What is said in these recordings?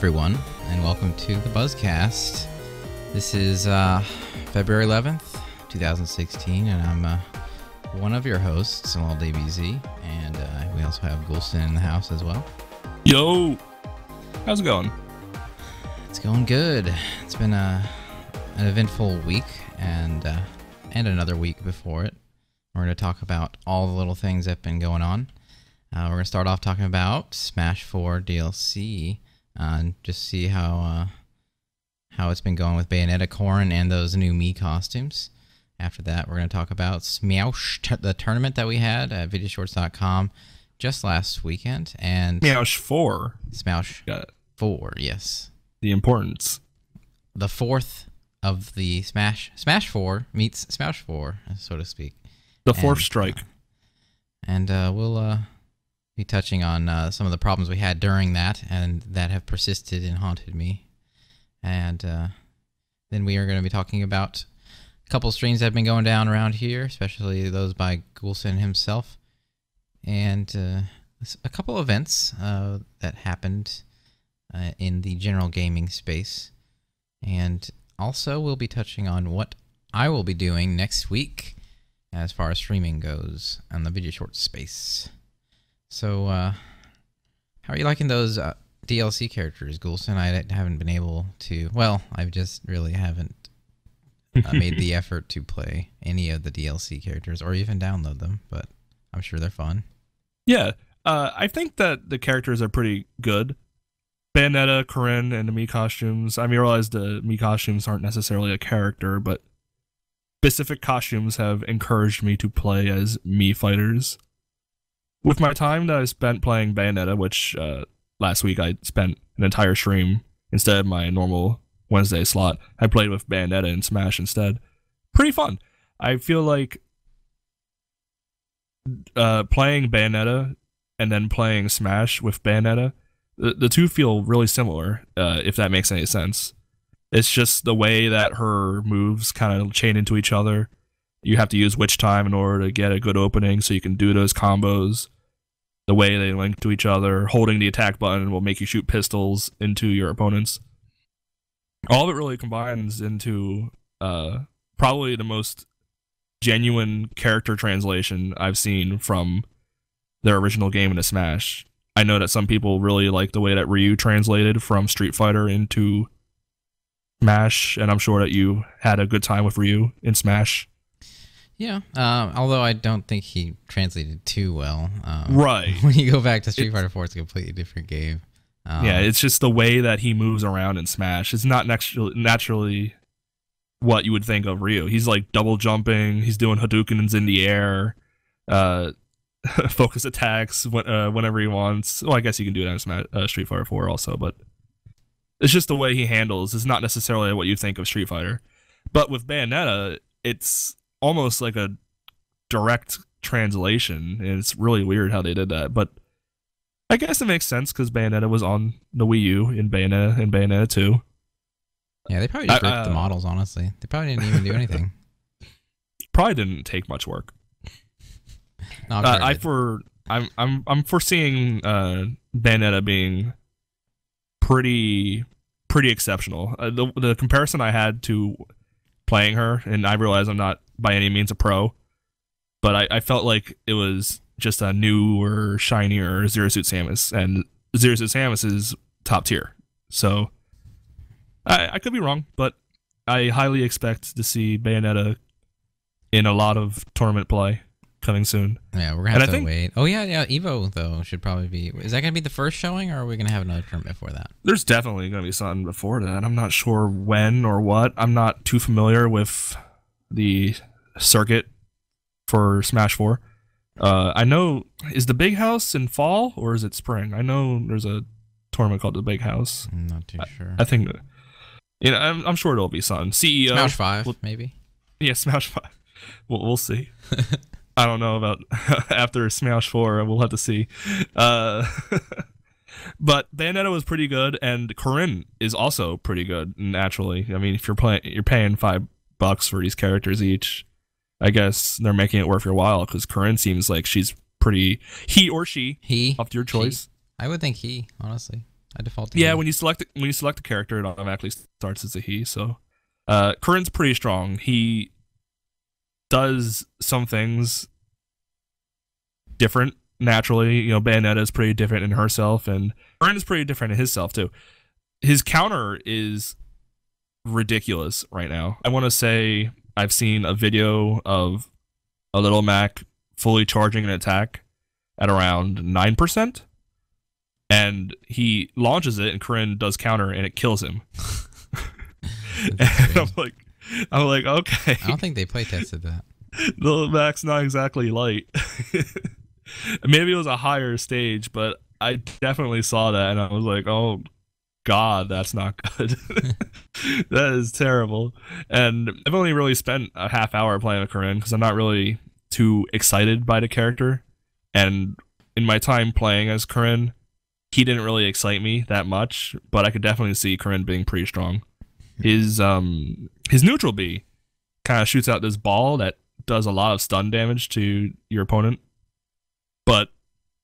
everyone, and welcome to the BuzzCast. This is February 11th, 2016, and I'm one of your hosts, loldbz, and we also have Ghoulston in the house as well. Yo! How's it going? It's going good. It's been an eventful week, and another week before it. We're going to talk about all the little things that have been going on. We're going to start off talking about Smash 4 DLC, and just see how it's been going with Bayonetta, Corrin, and those new Mii costumes. After that, we're going to talk about Smiaosh, the tournament that we had at videoshorts.com just last weekend. And Smiaosh 4. Smiaosh 4, yes. The importance. The fourth of the Smash 4 meets Smash 4, so to speak. The fourth strike. And we'll be touching on some of the problems we had during that and that have persisted and haunted me. And then we are going to be talking about a couple streams that have been going down around here, especially those by Ghoulston himself, and a couple events that happened in the general gaming space. And also we'll be touching on what I will be doing next week as far as streaming goes on the video short space. So, how are you liking those DLC characters, Ghoulston? I haven't been able to... Well, I just really haven't made the effort to play any of the DLC characters or even download them, but I'm sure they're fun. Yeah, I think that the characters are pretty good. Bayonetta, Corrin, and the Mii costumes. I realize the Mii costumes aren't necessarily a character, but specific costumes have encouraged me to play as Mii fighters. With my time that I spent playing Bayonetta, which last week I spent an entire stream instead of my normal Wednesday slot, I played with Bayonetta and Smash instead. Pretty fun. I feel like playing Bayonetta and then playing Smash with Bayonetta, the two feel really similar, if that makes any sense. It's just the way that her moves kind of chain into each other. You have to use Witch Time in order to get a good opening so you can do those combos. The way they link to each other, holding the attack button will make you shoot pistols into your opponents. All of it really combines into probably the most genuine character translation I've seen from their original game into Smash. I know that some people really like the way that Ryu translated from Street Fighter into Smash, and I'm sure that you had a good time with Ryu in Smash. Yeah, although I don't think he translated too well. Right. When you go back to Street Fighter 4, it's a completely different game. Yeah, it's just the way that he moves around in Smash. It's not naturally what you would think of Ryu. He's like double jumping, he's doing Hadoukens in the air, focus attacks whenever he wants. Well, I guess you can do that in Street Fighter 4 also, but it's just the way he handles. It's not necessarily what you think of Street Fighter. But with Bayonetta, it's almost like a direct translation, and it's really weird how they did that. But I guess it makes sense because Bayonetta was on the Wii U in Bayonetta and Bayonetta 2. Yeah, they probably just ripped the models, honestly. They probably didn't even do anything. Probably didn't take much work. I'm foreseeing Bayonetta being pretty exceptional. The comparison I had to playing her, and I realize I'm not by any means a pro, but I felt like it was just a newer, shinier Zero Suit Samus, and Zero Suit Samus is top tier. So I could be wrong, but I highly expect to see Bayonetta in a lot of tournament play coming soon. Yeah, we're gonna have to wait. Oh yeah, Evo though should probably be. Is that gonna be the first showing, or are we gonna have another tournament before that? There's definitely gonna be something before that. I'm not sure when or what. I'm not too familiar with the circuit for Smash 4. I know, is the Big House in fall or is it spring? I know there's a tournament called the Big House. I'm not too sure. I think, you know, I'm sure it'll be something. CEO Smash 5 maybe. Yeah, Smash 5. We'll see. I don't know about after Smash 4. We'll have to see. But Bayonetta was pretty good, and Corrin is also pretty good naturally. I mean, if you're paying $5 for these characters each, I guess they're making it worth your while, because Corrin seems like she's pretty... He or she? He. Up to your choice. She. I would think he, honestly. I default to Yeah, he. when you select the character, it automatically starts as a he. So, Corinne's pretty strong. He does some things different naturally. You know, Bayonetta is pretty different in herself, and Corinne is pretty different in himself too. His counter is ridiculous right now. I want to say I've seen a video of a little Mac fully charging an attack at around 9%, and he launches it, and Corinne does counter, and it kills him. And I'm like, okay. I don't think they play tested that. Little Mac's not exactly light. Maybe it was a higher stage, but I definitely saw that, and I was like, oh God, that's not good. That is terrible. And I've only really spent a half hour playing with Corinne because I'm not really too excited by the character. And in my time playing as Corinne, he didn't really excite me that much, but I could definitely see Corinne being pretty strong. His neutral B kind of shoots out this ball that does a lot of stun damage to your opponent. But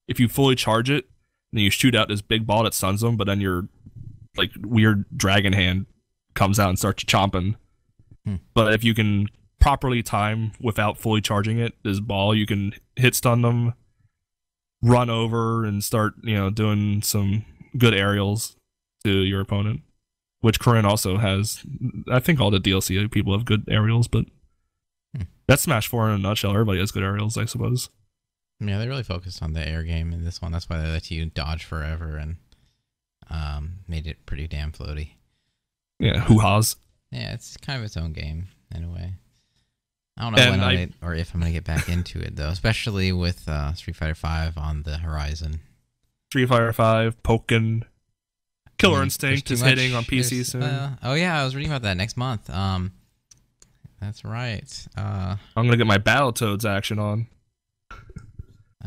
if you fully charge it, then you shoot out this big ball that stuns them, but then your like weird dragon hand comes out and starts chomping. But if you can properly time without fully charging it, this ball, you can hit stun them, run over, and start, doing some good aerials to your opponent. Which Corinne also has. I think all the DLC people have good aerials, but that's Smash 4 in a nutshell. Everybody has good aerials, I suppose. Yeah, they really focused on the air game in this one. That's why they let you dodge forever and made it pretty damn floaty. Yeah, hoo-ha's. Yeah, it's kind of its own game in a way. I don't know when or if I'm going to get back into it, though, especially with Street Fighter V on the horizon. Street Fighter V, Pokken, Killer Instinct is hitting on PC soon. Oh, yeah, I was reading about that next month. That's right. I'm going to get my Battletoads action on.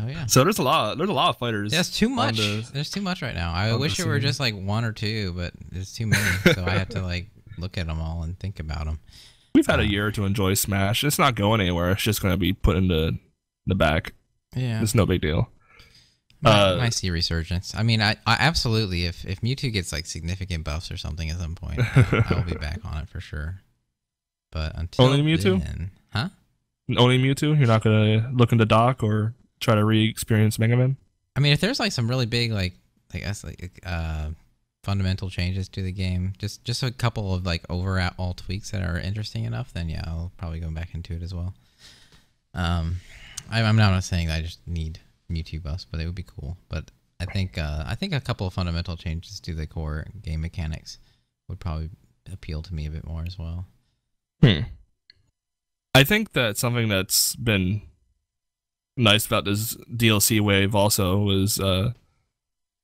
Oh yeah. So there's a lot of fighters. There's too much. There's too much right now. I wish it were just like one or two, but there's too many. So I have to like look at them all and think about them. We've had a year to enjoy Smash. It's not going anywhere. It's just going to be put into the back. Yeah. It's no big deal. I see resurgence. I mean, I absolutely, if Mewtwo gets like significant buffs or something at some point, I will be back on it for sure. But until only Mewtwo? Then, huh? Only Mewtwo? You're not going to look into Doc or try to re-experience Mega Man? I mean, if there's like some really big fundamental changes to the game, just a couple of like overall tweaks that are interesting enough, then yeah, I'll probably go back into it as well. I'm not saying that I just need Mewtwo buffs, but it would be cool. But I think a couple of fundamental changes to the core game mechanics would probably appeal to me a bit more as well. I think that something that's been nice about this DLC wave also was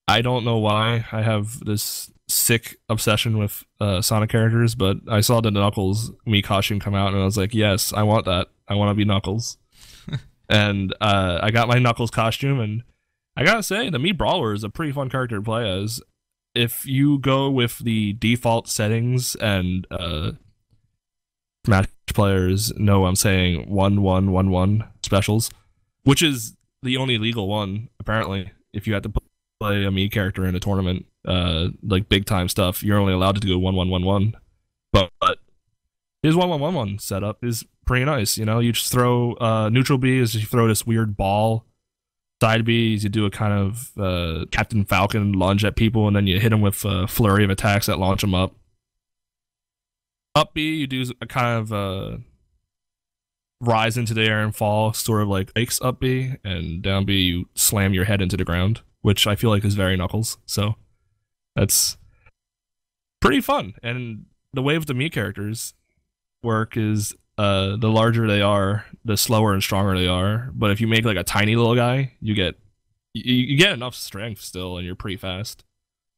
I don't know why I have this sick obsession with Sonic characters, but I saw the Knuckles Mii costume come out and I was like, yes, I want that. I want to be Knuckles. And I got my Knuckles costume, and I gotta say, the Mii Brawler is a pretty fun character to play as. If you go with the default settings, and Smash players know I'm saying 1-1-1-1 specials, which is the only legal one, apparently. If you had to play a Mii character in a tournament, like big time stuff, you're only allowed to do 1-1-1-1. But his 1-1-1-1 setup is pretty nice. You just throw neutral B is you throw this weird ball. Side B is you do a kind of Captain Falcon lunge at people, and then you hit them with a flurry of attacks that launch them up. Up B, you do a kind of rise into the air and fall, sort of like Ike's up B, and down B, you slam your head into the ground, which I feel like is very Knuckles. So that's pretty fun. And the way with the Mii characters work is the larger they are, the slower and stronger they are. But if you make like a tiny little guy, you get enough strength still, and you're pretty fast.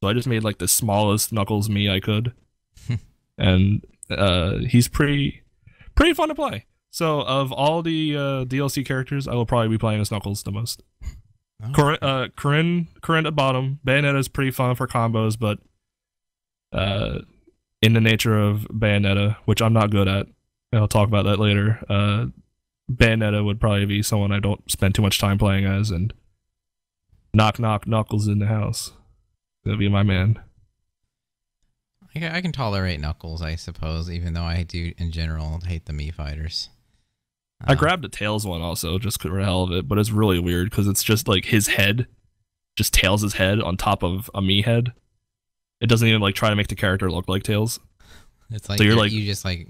So I just made like the smallest Knuckles Mii I could, and he's pretty fun to play. So of all the DLC characters, I will probably be playing as Knuckles the most. Oh. Corinne at bottom. Bayonetta is pretty fun for combos, but in the nature of Bayonetta, which I'm not good at, and I'll talk about that later, Bayonetta would probably be someone I don't spend too much time playing as, and knock knock Knuckles in the house. Gonna be my man. I can tolerate Knuckles, I suppose, even though I do, in general, hate the Mii fighters. I grabbed a Tails one also, just for the hell of it, but it's really weird because it's just like his head, just Tails' head on top of a Mii head. It doesn't even like try to make the character look like Tails. It's like, so you just like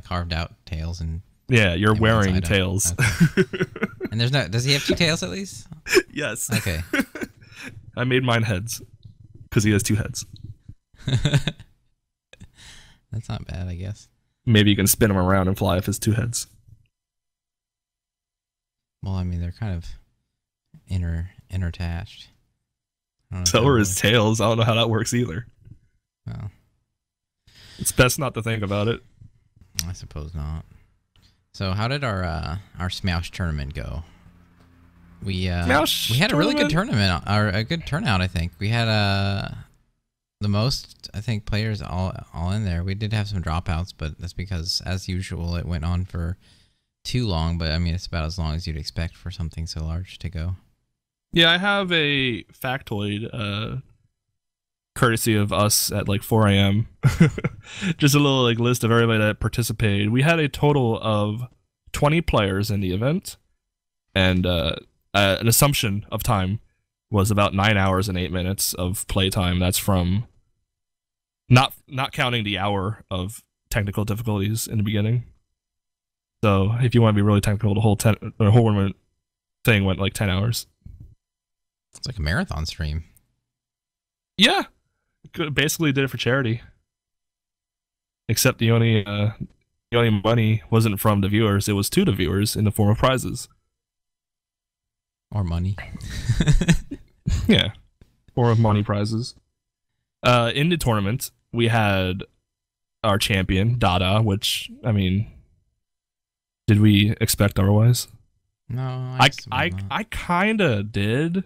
carved out Tails and you're wearing Tails. Okay. And there's no. Does he have 2 tails at least? Yes. Okay. I made mine heads because he has 2 heads. That's not bad, I guess. Maybe you can spin him around and fly with his 2 heads. Well, I mean, they're kind of interattached. So are his tails. I don't know how that works either. Well, it's best not to think about it. I suppose not. So, how did our Smiaosh tournament go? We had a really good tournament, or a good turnout. I think we had the most, I think, players all in there. We did have some dropouts, but that's because, as usual, it went on for too long. But I mean, it's about as long as you'd expect for something so large to go. Yeah, I have a factoid, courtesy of us at like 4 a.m. Just a little like list of everybody that participated. We had a total of 20 players in the event, and an assumption of time was about 9 hours and 8 minutes of playtime. That's from not counting the hour of technical difficulties in the beginning. So if you want to be really technical, the whole tournament thing went like 10 hours. It's like a marathon stream. Yeah, basically did it for charity. Except the only money wasn't from the viewers; it was to the viewers in the form of prizes or money. Yeah, form of money prizes. In the tournament, we had our champion Dada, which I mean, did we expect otherwise? No, I kind of did.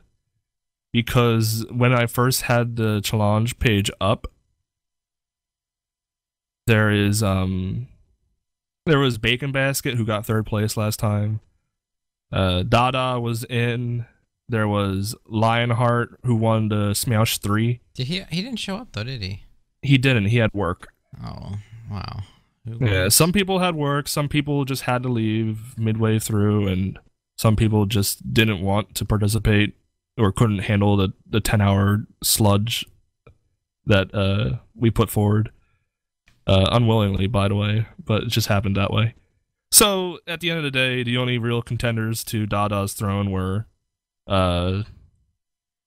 Because when I first had the challenge page up, there was Bacon Basket, who got 3rd place last time. Dada was in. There was Lionheart, who won the Smiaosh 3. He didn't show up though, did he? He didn't. He had work. Oh, wow. Yeah, some people had work. Some people just had to leave midway through, and some people just didn't want to participate or couldn't handle the 10-hour sludge that we put forward. Unwillingly, by the way, but it just happened that way. So, at the end of the day, the only real contenders to Dada's throne were, well,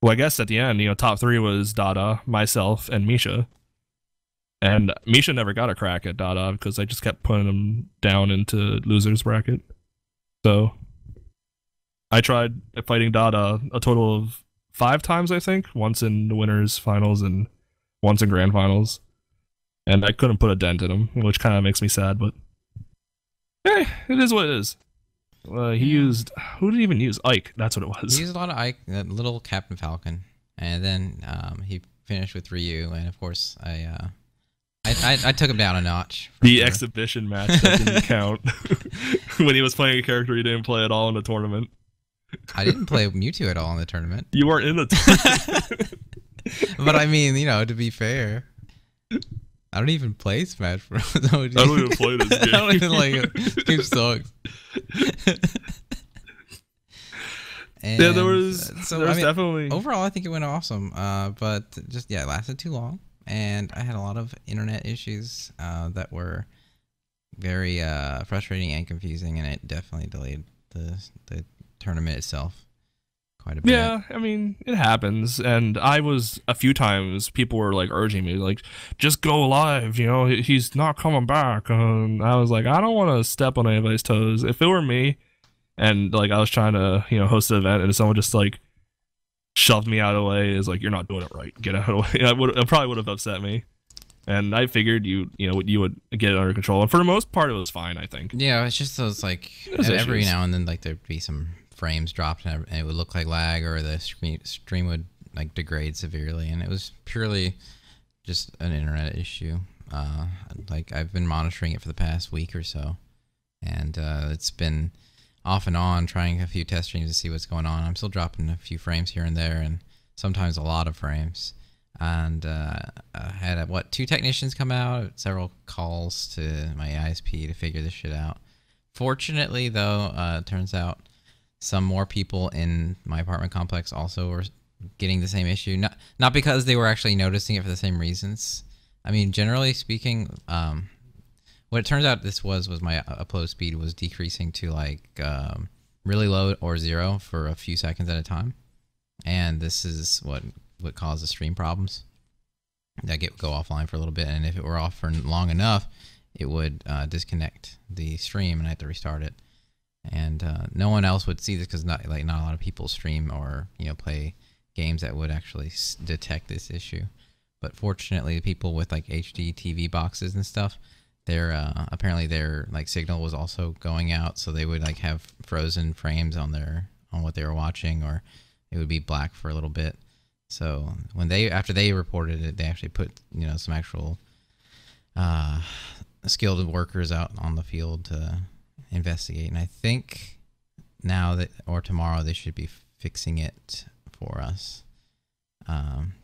I guess at the end, top 3 was Dada, myself, and Misha. And Misha never got a crack at Dada because I just kept putting him down into loser's bracket. So I tried fighting Dada a total of 5 times, I think. Once in the winners finals and once in grand finals. And I couldn't put a dent in him, which kind of makes me sad, but it is what it is. He used, who did he even use? Ike, that's what it was. He used a lot of Ike, that little Captain Falcon. And then he finished with Ryu, and of course I took him down a notch. The exhibition match that didn't count. When he was playing a character he didn't play at all in the tournament. I didn't play Mewtwo at all in the tournament. You weren't in the tournament. But I mean, to be fair, I don't even play Smash Bros. I don't even play this game. I don't even like it. This game sucks. Yeah, there was definitely... Overall, I think it went awesome. But just, it lasted too long. And I had a lot of internet issues that were very frustrating and confusing, and it definitely delayed the tournament itself quite a bit. Yeah, I mean, it happens. And a few times, people were like urging me, like, just go live, he's not coming back. And I was like, I don't want to step on anybody's toes. If it were me, and like I was trying to, host an event, and someone just like shoved me out of the way, is like, you're not doing it right. Get out of the way. It probably would have upset me. And I figured you would get it under control. And for the most part, it was fine, I think. Yeah, it's just those like every now and then, like there'd be some frames dropped, and it would look like lag, or the stream would like degrade severely, and it was purely just an internet issue. Like I've been monitoring it for the past week or so, and it's been off and on, trying a few test streams to see what's going on. I'm still dropping a few frames here and there, and sometimes a lot of frames. And I had 2 technicians come out, several calls to my ISP to figure this shit out. Fortunately, though, it turns out some more people in my apartment complex also were getting the same issue. Not because they were actually noticing it for the same reasons. I mean, generally speaking, what it turns out this was my upload speed was decreasing to like really low or 0 for a few seconds at a time, and this is what causes stream problems. That go offline for a little bit, and if it were off for long enough, it would disconnect the stream, and I had to restart it. And no one else would see this because not a lot of people stream or play games that would actually detect this issue. But fortunately, people with like HD TV boxes and stuff, apparently their like signal was also going out, so they would like have frozen frames on what they were watching, or it would be black for a little bit. So after they reported it, they actually put some actual skilled workers out on the field to investigate. And I think now or tomorrow they should be fixing it for us.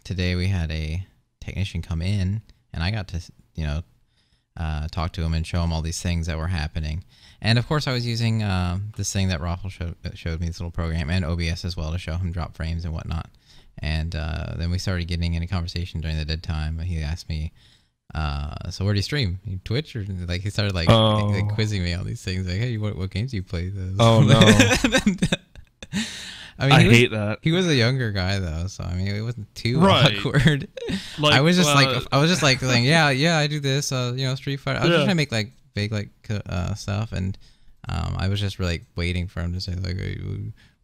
Today we had a technician come in, and I got to talk to him and show him all these things that were happening. And of course I was using this thing that Raffle showed me, this little program, and OBS as well, to show him drop frames and whatnot. And then we started getting in a conversation during the dead time. He asked me, so where do you stream? Twitch? Or like he started like quizzing me all these things, like, hey, what games do you play? Oh no. I mean, I hate that. He was a younger guy though, so I mean, it wasn't too awkward. Like, I was just like saying, yeah, I do this, Street Fighter. I was just trying to make like fake stuff, and I was just really waiting for him to say like, hey,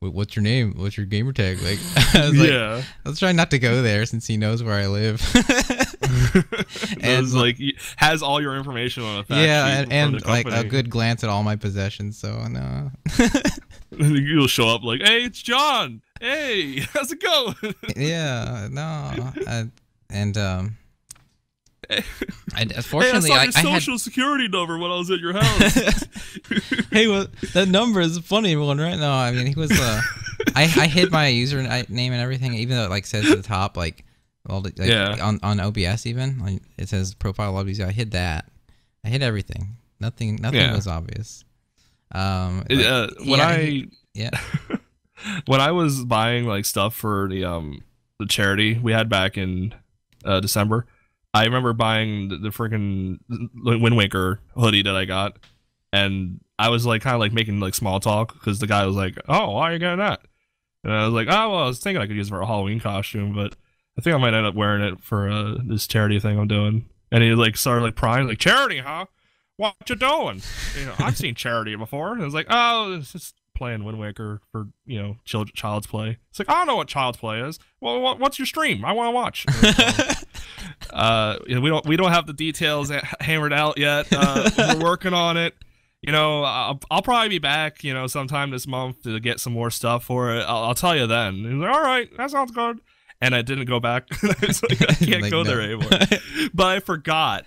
what's your name? What's your gamer tag? Like, I was trying not to go there since he knows where I live. And like has all your information on a fact sheet and like a good glance at all my possessions. So no. You'll show up like, hey, it's John. Hey, how's it going? Yeah, no, unfortunately, I saw your social security number when I was at your house. Hey, well, that number is a funny one, right? No, I mean, he was. I hid my username and everything, even though it like says at the top, like, on OBS even, like, it says profile loldbz. I hid that. I hid everything. Nothing was obvious. When I was buying like stuff for the charity we had back in December, I remember buying the freaking Wind Waker hoodie that I got, and I was like kind of like making like small talk because the guy was like, "Oh, why are you getting that?" And I was like, "Oh, well, I was thinking I could use it for a Halloween costume, but I think I might end up wearing it for this charity thing I'm doing." And he like started like prying, like, "Charity, huh? What you doing?" I've seen charity before. And I was like, "Oh, it's just playing Wind Waker for child's play." It's like, "I don't know what child's play is." "Well, what's your stream? I want to watch." We don't have the details hammered out yet. We're working on it. I'll probably be back sometime this month to get some more stuff for it. I'll tell you then. He's like, "All right, that sounds good." And I didn't go back. It's like, I can't go there anymore. But I forgot.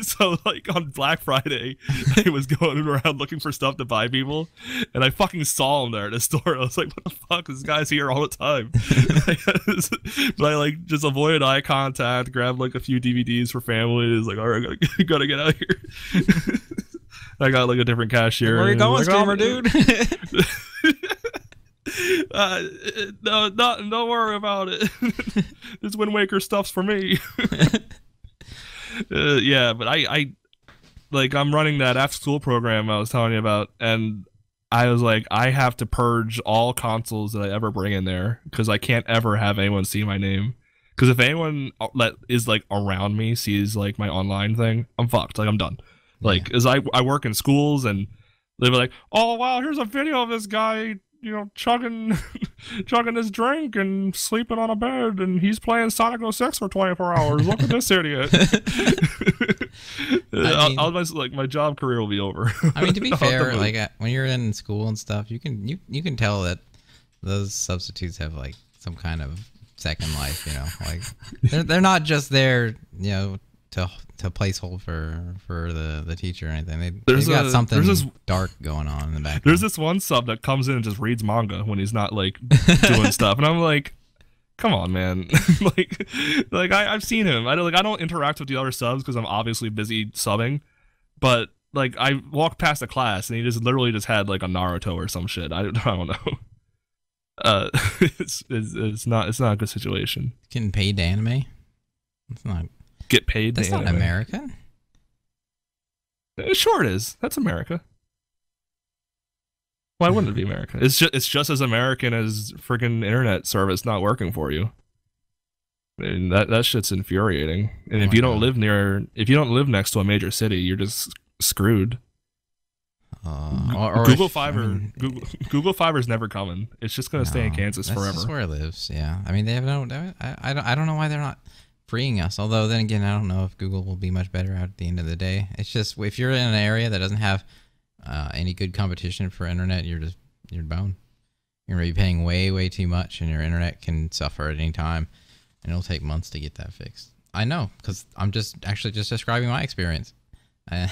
So like on Black Friday, I was going around looking for stuff to buy people, and I fucking saw him there at the store. I was like, "What the fuck? This guy's here all the time." But I like just avoided eye contact, grabbed like a few DVDs for family. It's like, "All right, gotta get out of here." I got like a different cashier. Where are you going, streamer, dude? No, don't worry about it. This Wind Waker stuff's for me. But I'm running that after school program I was telling you about, and I was like, I have to purge all consoles that I ever bring in there because I can't ever have anyone see my name. Because if anyone that is like around me sees like my online thing, I'm fucked. Like, I'm done. Like, as I work in schools, and they were like, "Oh wow, here's a video of this guy, chugging his drink and sleeping on a bed, and he's playing Sonic 06 for 24 hours. Look at this idiot." My job career will be over. I mean, to be fair, like when you're in school and stuff, you can tell that those substitutes have like some kind of second life. Like they're not just there, to placehold for the teacher or anything. They've got something dark going on in the back. There's this one sub that comes in and just reads manga when he's not like doing stuff, and I'm like, come on, man. I've seen him. I don't interact with the other subs because I'm obviously busy subbing, but like I walked past a class and he just literally just had like a Naruto or some shit. I don't know. It's not a good situation. Getting paid to anime? It's not. Get paid. That's not American. Sure, it is. That's America. Why wouldn't it be America? It's just as American as freaking internet service not working for you. I mean, that shit's infuriating. And if you don't live next to a major city, you're just screwed. Google Fiber, Google Fiber's never coming. It's just gonna stay in Kansas forever. That's where it lives. Yeah, I mean they have I don't know why they're not freeing us. Although then again, I don't know if Google will be much better at the end of the day. It's just if you're in an area that doesn't have any good competition for internet, you're boned. You're gonna be paying way too much, and your internet can suffer at any time, and it'll take months to get that fixed. I know because I'm just describing my experience. And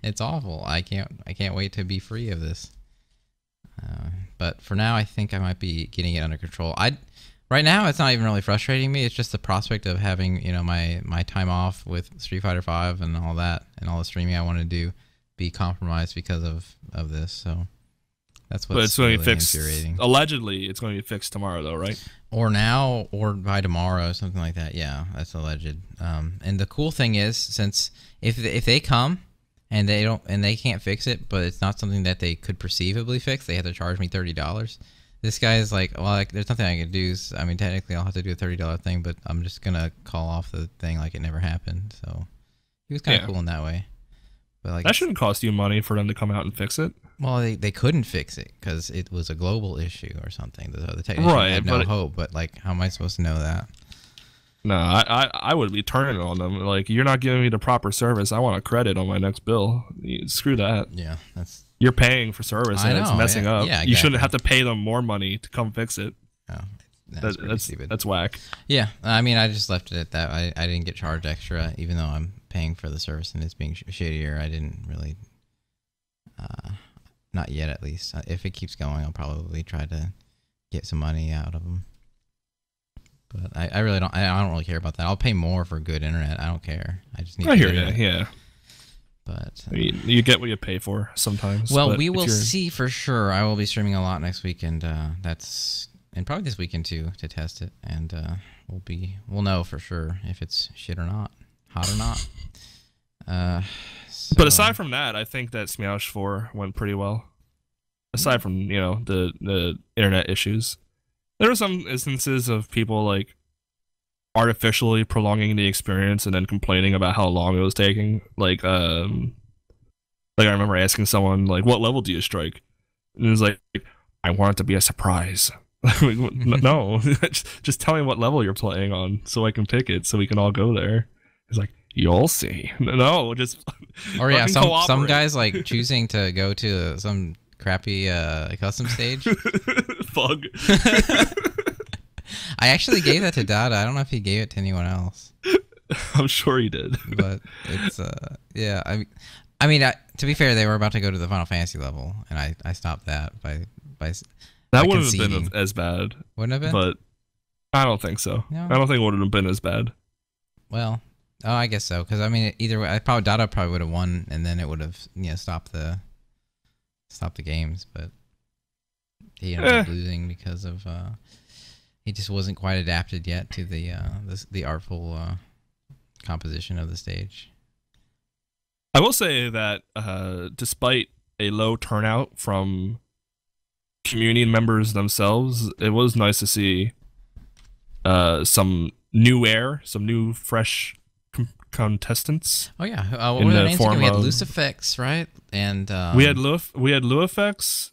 it's awful. I can't wait to be free of this. But for now, I think I might be getting it under control. Right now, it's not even really frustrating me. It's just the prospect of having my time off with Street Fighter V and all that and all the streaming I want to do be compromised because of this. So that's what's but it's going really to be fixed. Infuriating. Allegedly, it's going to be fixed tomorrow, though, right? Or now, or by tomorrow, something like that. Yeah, that's alleged. And the cool thing is, since if they come and they can't fix it, but it's not something that they could perceivably fix, they have to charge me $30. This guy is like, well, there's nothing I can do. So, I mean, technically, I'll have to do a $30 thing, but I'm just gonna call off the thing like it never happened. So he was kind of cool in that way. But like, that shouldn't cost you money for them to come out and fix it. Well, they couldn't fix it because it was a global issue or something. The technician had no hope. But like, how am I supposed to know that? No, I would be turning on them. Like, you're not giving me the proper service. I want a credit on my next bill. Screw that. Yeah, you're paying for service and it's messing up. Yeah, exactly. You shouldn't have to pay them more money to come fix it. Oh, that's whack. Yeah, I mean, I just left it at that. I didn't get charged extra, even though I'm paying for the service and it's being shittier. I didn't really. Not yet, at least. If it keeps going, I'll probably try to get some money out of them. But I really don't. I don't really care about that. I'll pay more for good internet. I don't care. I just need. I hear you. Yeah. But you get what you pay for sometimes. Well, we will see for sure. I will be streaming a lot next week, and probably this weekend too to test it, and we'll know for sure if it's shit or not, hot or not. But aside from that, I think that Smiaosh 4 went pretty well. Aside from the internet issues, there were some instances of people like artificially prolonging the experience and then complaining about how long it was taking. Like I remember asking someone like, "What level do you strike?" And it was like, "I want it to be a surprise." No, just tell me what level you're playing on so I can pick it so we can all go there. It's like, you'll see. No, just or yeah, some guys like choosing to go to some crappy custom stage. Fug. I actually gave that to Dada. I don't know if he gave it to anyone else. I'm sure he did. But it's yeah. I mean, to be fair, they were about to go to the Final Fantasy level, and I stopped that by that wouldn't have been as bad. Wouldn't have been, but I don't think so. No. I don't think it would have been as bad. Well. Oh, I guess so. Because I mean, either way, Dada probably would have won, and then it would have stopped the games. But he ended up losing because of he just wasn't quite adapted yet to the artful composition of the stage. I will say that despite a low turnout from community members themselves, it was nice to see some new air, some new fresh contestants. Oh yeah, what were the names again? We had Lucifex, right? And we had Luifex,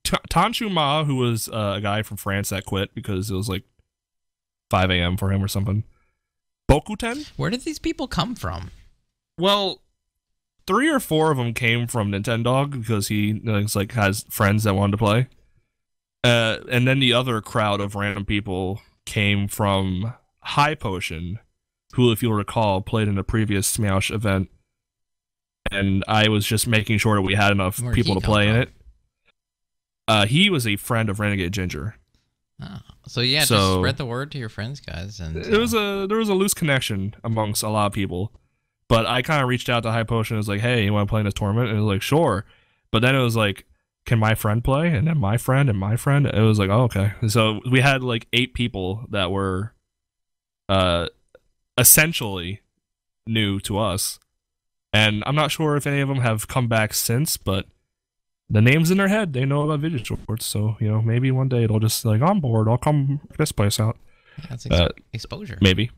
Tanshu Ma, who was a guy from France that quit because it was like 5 a.m. for him or something. Bokuten. Where did these people come from? Well, 3 or 4 of them came from Nintendog because he has friends that wanted to play, and then the other crowd of random people came from High Potion, who, if you'll recall, played in a previous Smiaosh event, and I was just making sure that we had enough people to play in it. He was a friend of Renegade Ginger. Oh. So yeah, just spread the word to your friends, guys. And there was a loose connection amongst a lot of people, but I kind of reached out to High Potion and was like, "Hey, you want to play in this tournament?" And it was like, "Sure," but then it was like, "Can my friend play?" And then my friend and my friend. It was like, "Oh, okay." So we had like 8 people that were, essentially new to us, and I'm not sure if any of them have come back since, but the name's in their head. They know about video shorts, so maybe one day it'll just like, I'm bored, I'll come this place out. Yeah, that's exposure. Maybe.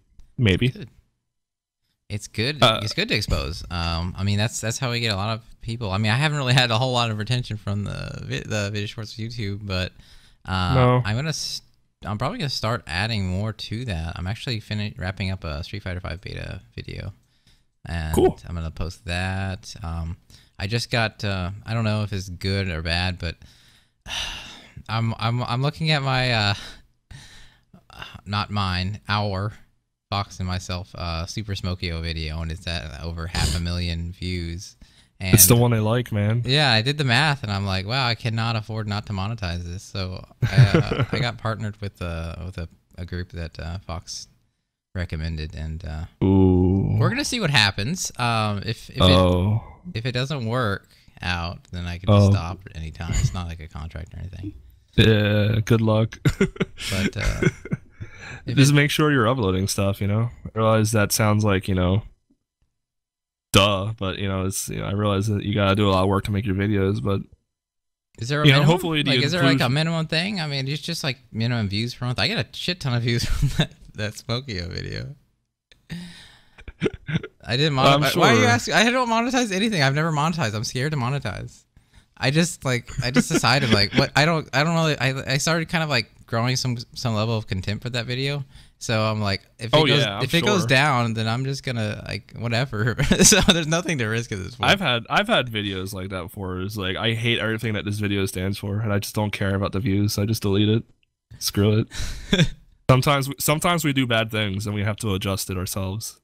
It's good. It's good to expose. I mean, that's how we get a lot of people. I mean, I haven't really had a whole lot of retention from the video shorts YouTube, but no. I'm probably gonna start adding more to that. I'm actually wrapping up a Street Fighter V beta video, and cool. I'm gonna post that. I just got. I don't know if it's good or bad, but I'm looking at my not mine, our Fox and myself Super Smokio video, and it's at over 500,000 views. And it's the one I like, man. Yeah, I did the math, and I'm like, wow, I cannot afford not to monetize this. So I got partnered with a group that Fox recommended, and we're gonna see what happens. If it doesn't work out, then I can just stop at any time. It's not like a contract or anything. Yeah, good luck. But just make sure you're uploading stuff. I realize that sounds like duh, but it's I realize that you gotta do a lot of work to make your videos. But is there a minimum? Hopefully, is there like a minimum thing? I mean, it's just like minimum views per month. I get a shit ton of views from that Smokio video. I didn't monetize. Sure. Why are you asking? I don't monetize anything. I've never monetized. I'm scared to monetize. I just decided like what I don't really. I started kind of like growing some level of contempt for that video. So I'm like, if it goes down, then I'm just gonna like whatever. So there's nothing to risk at this point. I've had videos like that before. It's like, I hate everything that this video stands for, and I just don't care about the views. So I just delete it. Screw it. Sometimes we do bad things and we have to adjust it ourselves.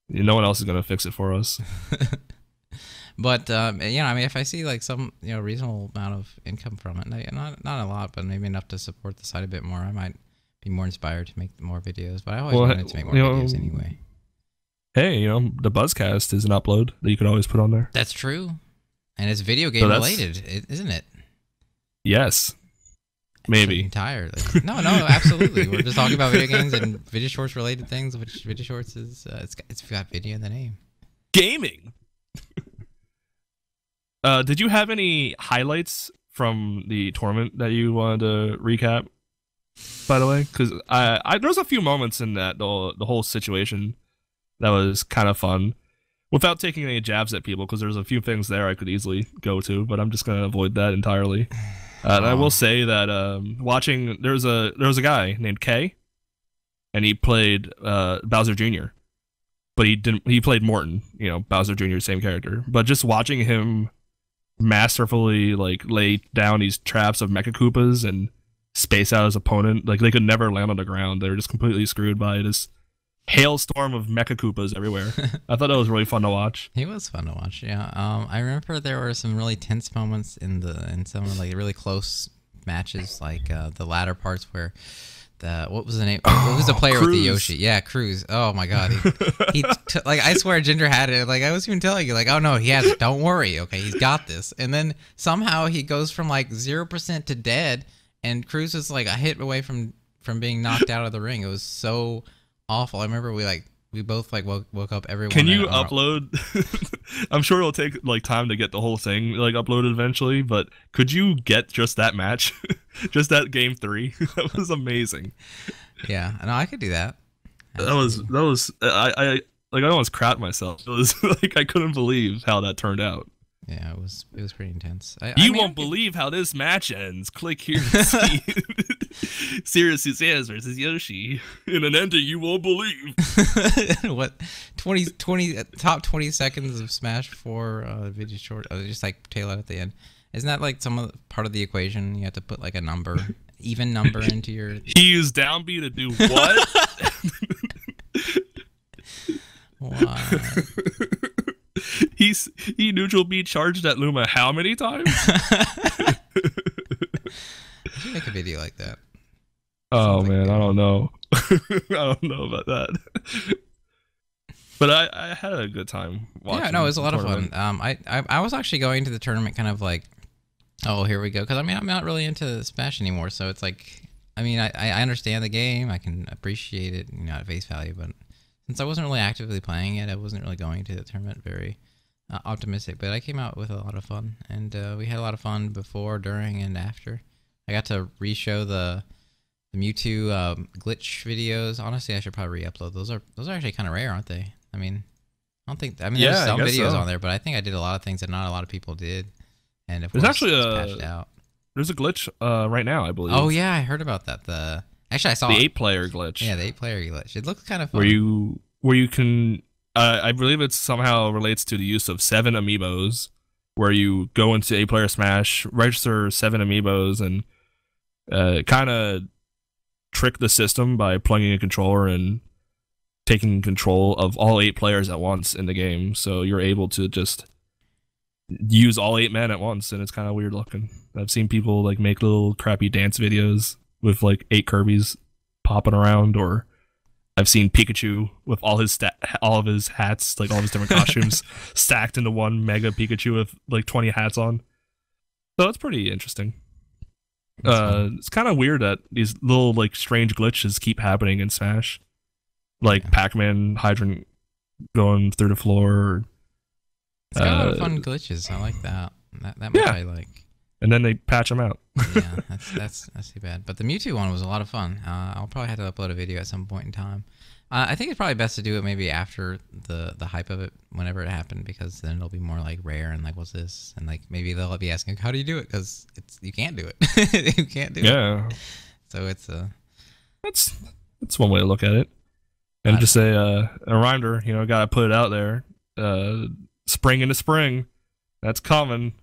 No one else is gonna fix it for us. But I mean, if I see like some reasonable amount of income from it, not a lot, but maybe enough to support the site a bit more, I might be more inspired to make more videos. But I always wanted to make more videos anyway. Hey, the BuzzCast is an upload that you could always put on there. That's true, and it's video game related, isn't it? Yes. Maybe. I'm tired. Like, no, absolutely. We're just talking about video games and video shorts related things, which video shorts is. It's got video in the name. Gaming. Did you have any highlights from the tournament that you wanted to recap? By the way, because there was a few moments in that the whole situation that was kind of fun, without taking any jabs at people, because there's a few things there I could easily go to, but I'm just gonna avoid that entirely. And I will say that watching there was a guy named Kay, and he played Bowser Jr. But he played Morton, Bowser Jr. same character. But just watching him masterfully like lay down these traps of Mecha Koopas and space out his opponent, like they could never land on the ground. They were just completely screwed by this hailstorm of Mecha Koopas everywhere. I thought that was really fun to watch. He was fun to watch, yeah. I remember there were some really tense moments in some of like really close matches, like the latter parts where what was the name? What was the player Cruz. with the Yoshi? Yeah, Cruz. Oh my God, he like I swear Ginger had it. Like I was even telling you, like, oh no, he has it. Don't worry, okay, he's got this. And then somehow he goes from like 0% to dead, and Cruz was like a hit away from being knocked out of the ring. It was so awful. I remember we both like woke up everyone. Can you upload? I'm sure it'll take like time to get the whole thing like uploaded eventually, but could you get just that match, just that game 3? That was amazing. Yeah, no, I could do that. That was I almost crapped myself. It was like I couldn't believe how that turned out. Yeah, it was pretty intense. You won't believe how this match ends. Click here to see. Serious Success versus Yoshi in an ending you won't believe. What 20 top 20 seconds of Smash 4 video short, just like tail out at the end. Isn't that like part of the equation? You have to put like a number, even number into your. He used down B to do what? What? He neutral B charged at Luma how many times? I should make a video like that. Oh Sounds like man, good. I don't know. I don't know about that. But I had a good time watching. Yeah, no, it was a the lot of fun. tournament. I was actually going to the tournament kind of like, oh, here we go, because I mean I'm not really into Smash anymore, so it's like, I mean I understand the game, I can appreciate it, you know, at face value, but since I wasn't really actively playing it, I wasn't really going to the tournament very optimistic. But I came out with a lot of fun, and we had a lot of fun before, during, and after. I got to re-show the Mewtwo glitch videos. Honestly, I should probably re-upload those. Are actually kind of rare, aren't they? I mean, I don't think. I mean, Yeah, there's I some guess videos so. on there, but I think I did a lot of things that not a lot of people did. And of There's course, actually it's a patched out. there's a glitch right now, I believe. Oh yeah, I heard about that. Actually I saw The it. 8-player glitch. Yeah, the 8-player glitch. It looks kind of fun. Where you can I believe it somehow relates to the use of 7 amiibos, where you go into 8-player Smash, register 7 amiibos, and kind of trick the system by plugging a controller and taking control of all 8 players at once in the game. So you're able to just use all 8 men at once, and it's kind of weird looking. I've seen people like make little crappy dance videos with like 8 Kirby's popping around, or I've seen Pikachu with all of his hats, like all of his different costumes, stacked into one mega Pikachu with like 20 hats on. So it's pretty interesting. It's kind of weird that these little like strange glitches keep happening in Smash, like Pac-Man hydrant going through the floor. It's got a lot of fun glitches. I like that. That much I like. And then they patch them out. Yeah, that's too bad. But the Mewtwo one was a lot of fun. I'll probably have to upload a video at some point in time. I think it's probably best to do it maybe after the hype of it, whenever it happened, because then it'll be more like rare and like, what's this? And like maybe they'll be asking, how do you do it? Because you can't do it. You can't do it. Yeah. So it's that's one way to look at it. And just say a reminder, gotta put it out there. Spring into spring, that's coming.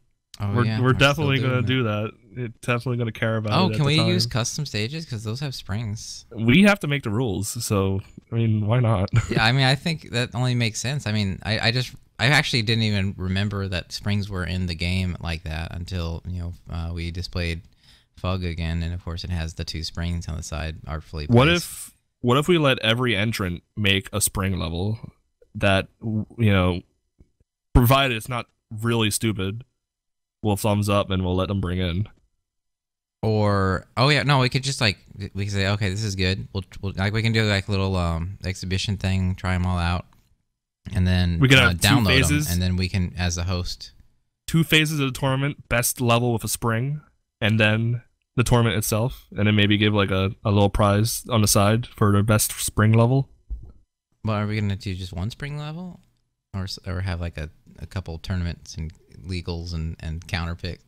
Oh, we're definitely gonna do that. It's definitely gonna care about it. Oh, can we use custom stages? Because those have springs. We have to make the rules, so I mean, why not? Yeah, I mean, I think that only makes sense. I mean, I actually didn't even remember that springs were in the game like that until we displayed Fug again, and of course it has the 2 springs on the side artfully placed. What if we let every entrant make a spring level that provided it's not really stupid, we'll thumbs up and we'll let them bring in. Or we could just we can say, okay, this is good. We'll like, we can do like a little exhibition thing, try them all out, and then we can have download 2 phases, them, and then we can, as the host, 2 phases of the tournament, best level with a spring, and then the tournament itself, and then maybe give like a little prize on the side for the best spring level. Well, are we gonna do just 1 spring level, or have like a couple tournaments and legals and counterpick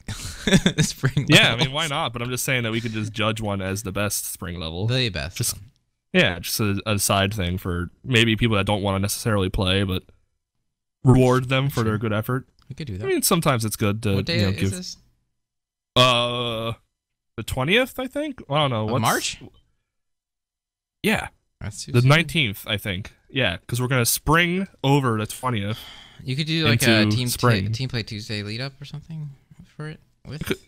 spring Yeah, levels? I mean, why not? But I'm just saying that we could just judge one as the best spring level. The best. Just a side thing for maybe people that don't want to necessarily play, but reward them for their good effort. We could do that. I mean, sometimes it's good to What day is give. this? The 20th, I think. I don't know. Of What's March? Yeah, That's too the soon. 19th, I think. Yeah, because we're gonna spring over the 20th. You could do like a into spring. team play Tuesday lead up or something for it.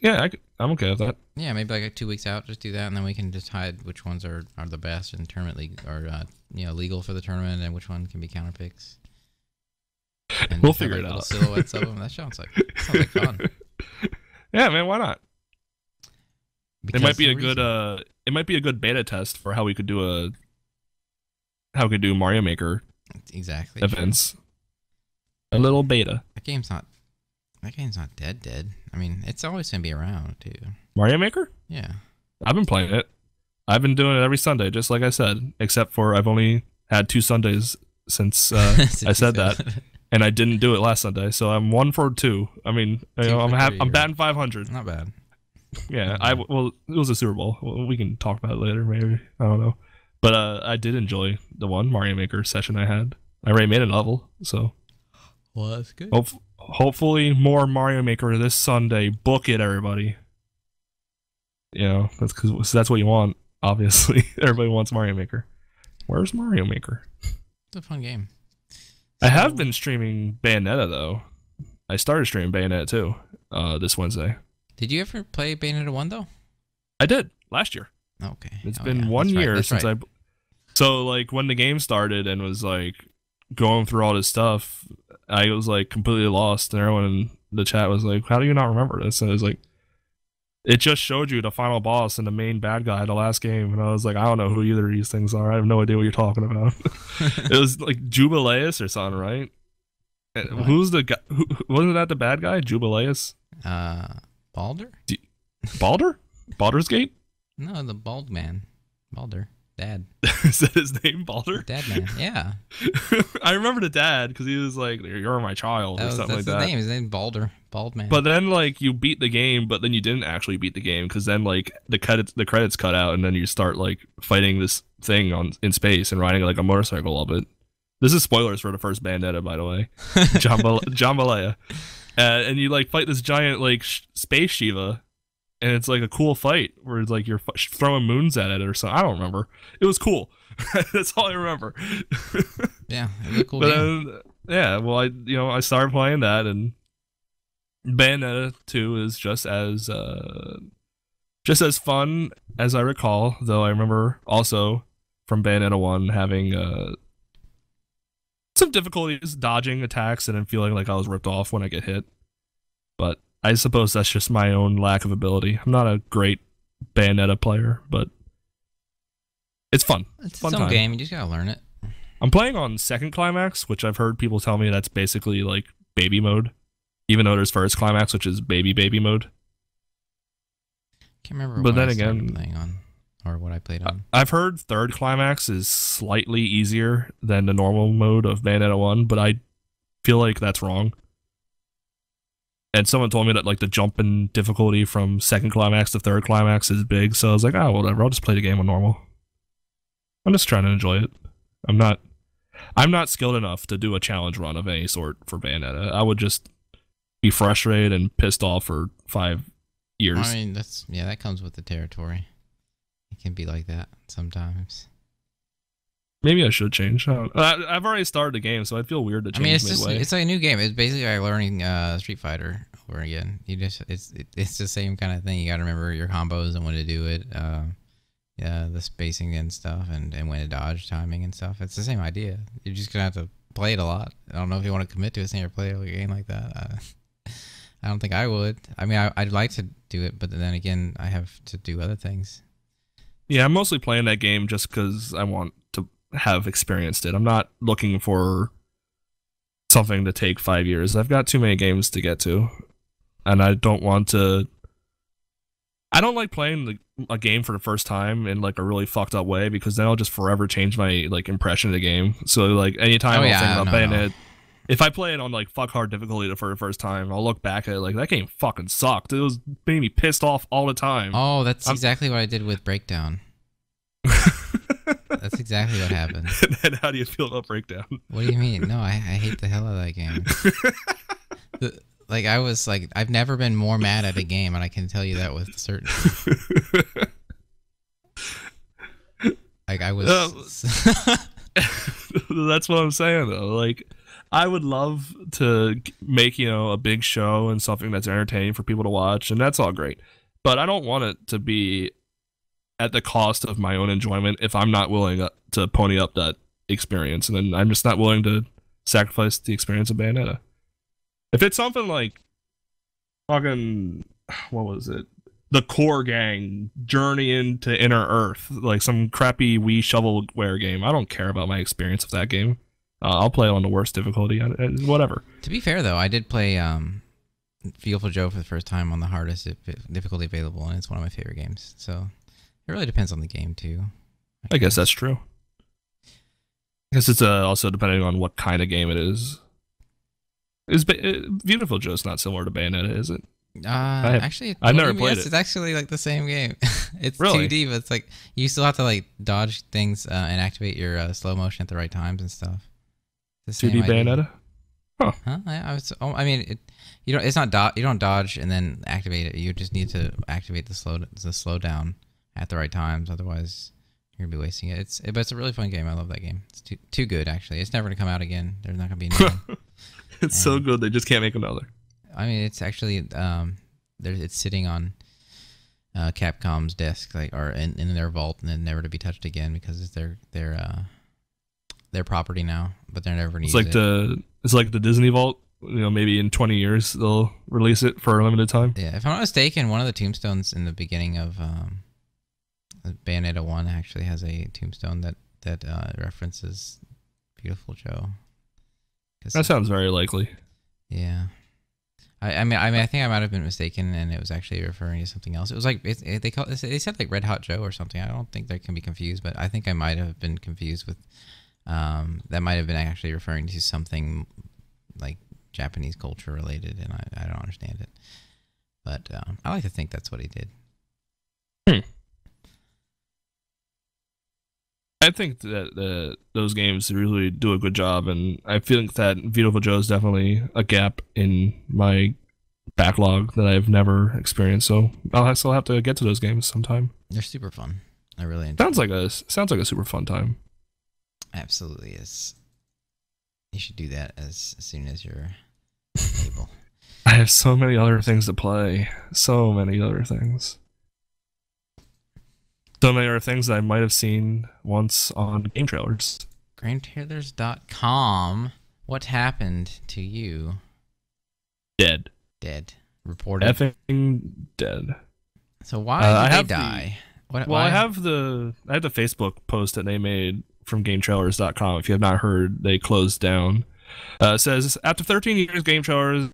Yeah, I'm okay with that. Yeah, maybe like 2 weeks out, just do that, and then we can decide which ones are the best in tournament league, or legal for the tournament, and which one can be counterpicks. And We'll just have, figure it little out. Silhouettes of them. That sounds like fun. Yeah, man, why not? Because It might be the a good reason- it might be a good beta test for how we could do Mario Maker exactly events. A little beta. That game's not dead. I mean, it's always gonna be around too. Mario Maker? Yeah. I've been playing it. I've been doing it every Sunday, just like I said, except for I've only had 2 Sundays since I said that, and I didn't do it last Sunday, so I'm 1 for 2. I mean, I'm batting 500. Not bad. Yeah, well, it was a Super Bowl. Well, we can talk about it later, maybe. I don't know, but I did enjoy the one Mario Maker session I had. I already made a level, so Well, that's good. hopefully more Mario Maker this Sunday. Book it, everybody. That's what you want. Obviously, everybody wants Mario Maker. Where's Mario Maker? It's a fun game. I have been streaming Bayonetta though. I started streaming Bayonetta too this Wednesday. Did you ever play Bayonetta 1 though? I did last year. Okay. It's Oh, been yeah. 1 year That's since right. So like when the game started and was like going through all this stuff, I was like completely lost, and everyone in the chat was like, "How do you not remember this?" And it was like, it just showed you the final boss and the main bad guy, the last game, and I was like, I don't know who either of these things are. I have no idea what you're talking about. It was like Jubileus or something, right? What? Who's the guy? Wasn't that the bad guy, Jubileus? Balder? Balder? Baldur's Gate? No, the bald man. Balder. Dad. Is that his name, Balder? Dad man. Yeah. I remember the dad because he was like, "You're my child" or something like that. That's his name. Balder. Bald man. But then like you beat the game, but then you didn't actually beat the game because then like the credits cut out, and then you start like fighting this thing in space and riding like a motorcycle up it. This is spoilers for the first Bayonetta, by the way. Jambalaya. And you like fight this giant like space Shiva, and it's like a cool fight where it's like you're throwing moons at it or something. I don't remember. It was cool. That's all I remember. Yeah, it was a cool but game. yeah, well, I started playing that, and Bayonetta 2 is just as fun as I recall. Though I remember also from Bayonetta 1 having some difficulties dodging attacks and then feeling like I was ripped off when I get hit. But I suppose that's just my own lack of ability. I'm not a great Bayonetta player, but it's fun. It's fun its own time. game. You just gotta learn it. I'm playing on second climax, which I've heard people tell me that's basically like baby mode, even though there's first climax, which is baby mode. Can't remember. But what then I started again, playing on, or what I played on. I've heard third climax is slightly easier than the normal mode of Bayonetta 1, but I feel like that's wrong. And someone told me that like the jump in difficulty from second climax to third climax is big, so I was like, whatever, I'll just play the game on normal. I'm just trying to enjoy it. I'm not skilled enough to do a challenge run of any sort for Bayonetta. I would just be frustrated and pissed off for 5 years. I mean, that comes with the territory. It can be like that sometimes. Maybe I should change. I've already started the game, so I feel weird to change. I mean, it's midway. it's like a new game. It's basically like learning Street Fighter over again. It's the same kind of thing. You got to remember your combos and when to do it. The spacing and stuff, and when to dodge, timing and stuff. It's the same idea. You're just gonna have to play it a lot. I don't know if you want to commit to a single player game like that. I don't think I would. I mean, I'd like to do it, but then again, I have to do other things. Yeah, I'm mostly playing that game just because I want to have experienced it. I'm not looking for something to take 5 years. I've got too many games to get to, and I don't want to. I don't like playing a game for the first time in like a really fucked up way because then I'll just forever change my like impression of the game. So like anytime I'll think about Bayonetta, if I play it on like fuck hard difficulty for the first time, I'll look back at it like that game fucking sucked. It was made me pissed off all the time. Oh, that's exactly what I did with Breakdown. That's exactly what happened. And how do you feel about Breakdown? What do you mean? No, I hate the hell out of that game. I was like, I've never been more mad at a game, and I can tell you that with certainty. Like I was. That's what I'm saying though. Like, I would love to make a big show and something that's entertaining for people to watch, and that's all great. But I don't want it to be at the cost of my own enjoyment if I'm not willing to pony up that experience, and then I'm just not willing to sacrifice the experience of Bayonetta. If it's something like fucking, what was it? The Core Gang Journey into Inner Earth, like some crappy Wii shovelware game. I don't care about my experience of that game. I'll play it on the worst difficulty, whatever. To be fair, though, I did play Feel for Joe for the first time on the hardest difficulty available, and it's one of my favorite games. So it really depends on the game, too. I guess that's true. I guess it's also depending on what kind of game it is. Beautiful Joe's not similar to Bayonetta, is it? Actually, I've never played it. It's actually like the same game. It's really? 2D, but it's like you still have to like dodge things and activate your slow motion at the right times and stuff. 2D Bayonetta? Huh? I mean, it's not you don't dodge and then activate it. You just need to activate the slow down at the right times. Otherwise, you're gonna be wasting it. But it's a really fun game. I love that game. It's too good actually. It's never gonna come out again. There's not gonna be another. It's so good they just can't make another. I mean, it's actually it's sitting on Capcom's desk, like, are in their vault and then never to be touched again because it's their property now, but they're never going to use it. It's like the Disney Vault. Maybe in 20 years they'll release it for a limited time. Yeah, if I'm not mistaken, one of the tombstones in the beginning of Bayonetta 1 actually has a tombstone that references Beautiful Joe. That sounds very likely. Yeah. I mean, I think I might have been mistaken, and it was actually referring to something else. It was like they said like Red Hot Joe or something. I don't think that can be confused, but I think I might have been confused with that might have been actually referring to something like Japanese culture related, and I don't understand it. But I like to think that's what he did. I think that those games really do a good job, and I feel that Beautiful Joe is definitely a gap in my backlog that I've never experienced. So I'll still have to get to those games sometime. They're super fun. I really enjoy. Sounds like a super fun time. Absolutely is. You should do that as soon as you're able. I have so many other things to play. So many other things. So many other things that I might have seen once on game trailers. GameTrailers.com. What happened to you? Dead. Reported. Effing dead. So why did they die? I have the Facebook post that they made from GameTrailers.com. If you have not heard, they closed down. It says, after 13 years, Game Trailers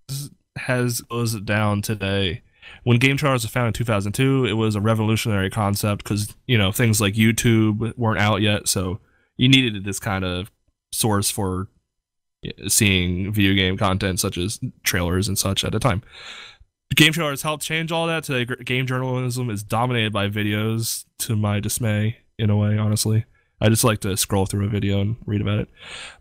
has closed down today. When Game Trailers was founded in 2002, it was a revolutionary concept because, things like YouTube weren't out yet, so you needed this kind of source for seeing video game content such as trailers and such at a time. Game Trailers helped change all that. Today, game journalism is dominated by videos, to my dismay, in a way, honestly. I just like to scroll through a video and read about it.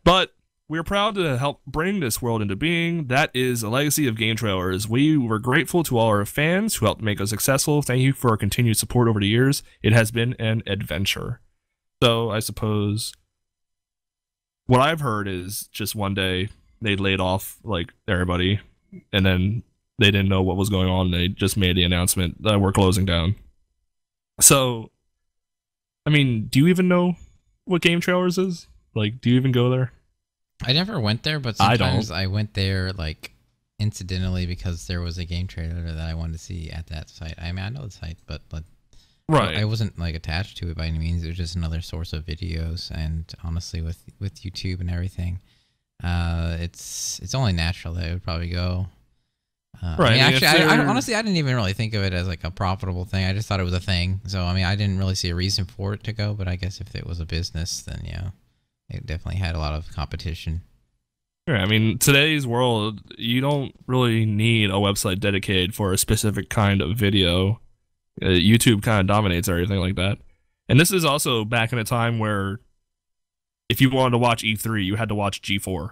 But we're proud to help bring this world into being. That is a legacy of Game Trailers. We were grateful to all our fans who helped make us successful. Thank you for our continued support over the years. It has been an adventure. So I suppose what I've heard is just one day they laid off like everybody, and then they didn't know what was going on. They just made the announcement that we're closing down. So, I mean, do you even know what Game Trailers is? Like, do you even go there? I never went there, but sometimes I went there like incidentally because there was a game trailer that I wanted to see at that site. I mean, I know the site, but right. I wasn't like attached to it by any means. It was just another source of videos, and honestly, with YouTube and everything, it's only natural that it would probably go. Right. I mean, actually, I honestly didn't even really think of it as like a profitable thing. I just thought it was a thing. So I mean, I didn't really see a reason for it to go. But I guess if it was a business, then yeah. It definitely had a lot of competition. Yeah, I mean, today's world, you don't really need a website dedicated for a specific kind of video. YouTube kind of dominates everything like that. And this is also back in a time where if you wanted to watch E3, you had to watch G4.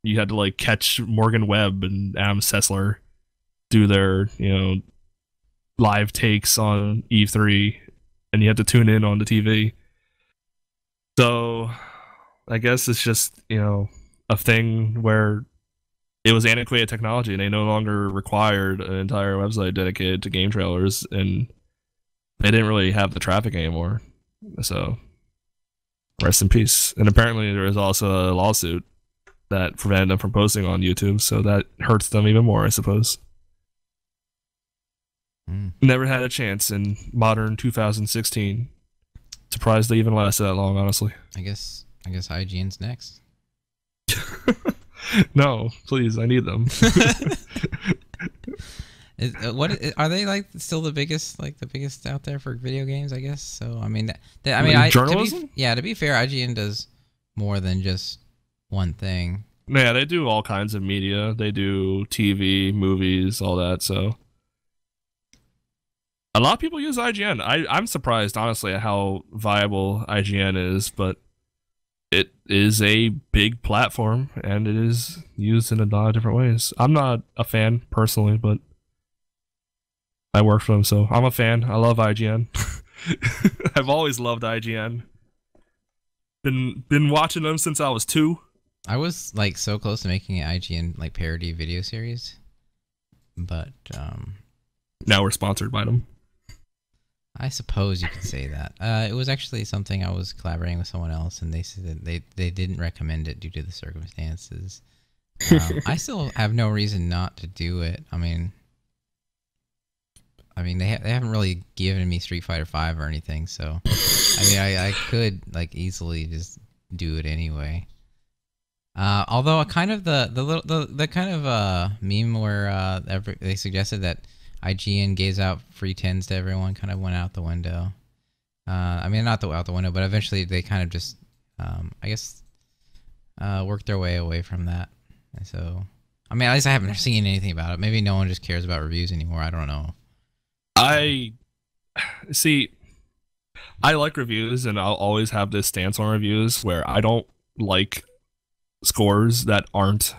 You had to like catch Morgan Webb and Adam Sessler do their, live takes on E3, and you had to tune in on the TV. So I guess it's just, a thing where it was antiquated technology and they no longer required an entire website dedicated to game trailers, and they didn't really have the traffic anymore. So rest in peace. And apparently there was also a lawsuit that prevented them from posting on YouTube, so that hurts them even more, I suppose. Never had a chance in modern 2016. Surprised they even lasted that long, honestly. I guess IGN's next. No, please, I need them. Are they like still the biggest out there for video games? I guess so. I mean, journalism. To be fair, IGN does more than just one thing. Yeah, they do all kinds of media. They do TV, movies, all that. So a lot of people use IGN. I'm surprised, honestly, at how viable IGN is, but it is a big platform, and it is used in a lot of different ways. I'm not a fan, personally, but I work for them, so I'm a fan. I love IGN. I've always loved IGN. Been watching them since I was 2. I was like so close to making an IGN like parody video series, but now we're sponsored by them. I suppose you could say that. It was actually something I was collaborating with someone else, and they said that they didn't recommend it due to the circumstances. I still have no reason not to do it. I mean, they haven't really given me Street Fighter 5 or anything, so I mean, I could like easily just do it anyway. Although kind of the kind of meme where they suggested that IGN gives out free 10s to everyone kind of went out the window. I mean, not out the window, but eventually they kind of just, I guess, worked their way away from that. And so, I mean, at least I haven't seen anything about it. Maybe no one just cares about reviews anymore. I don't know. I see. I like reviews, and I'll always have this stance on reviews where I don't like scores that aren't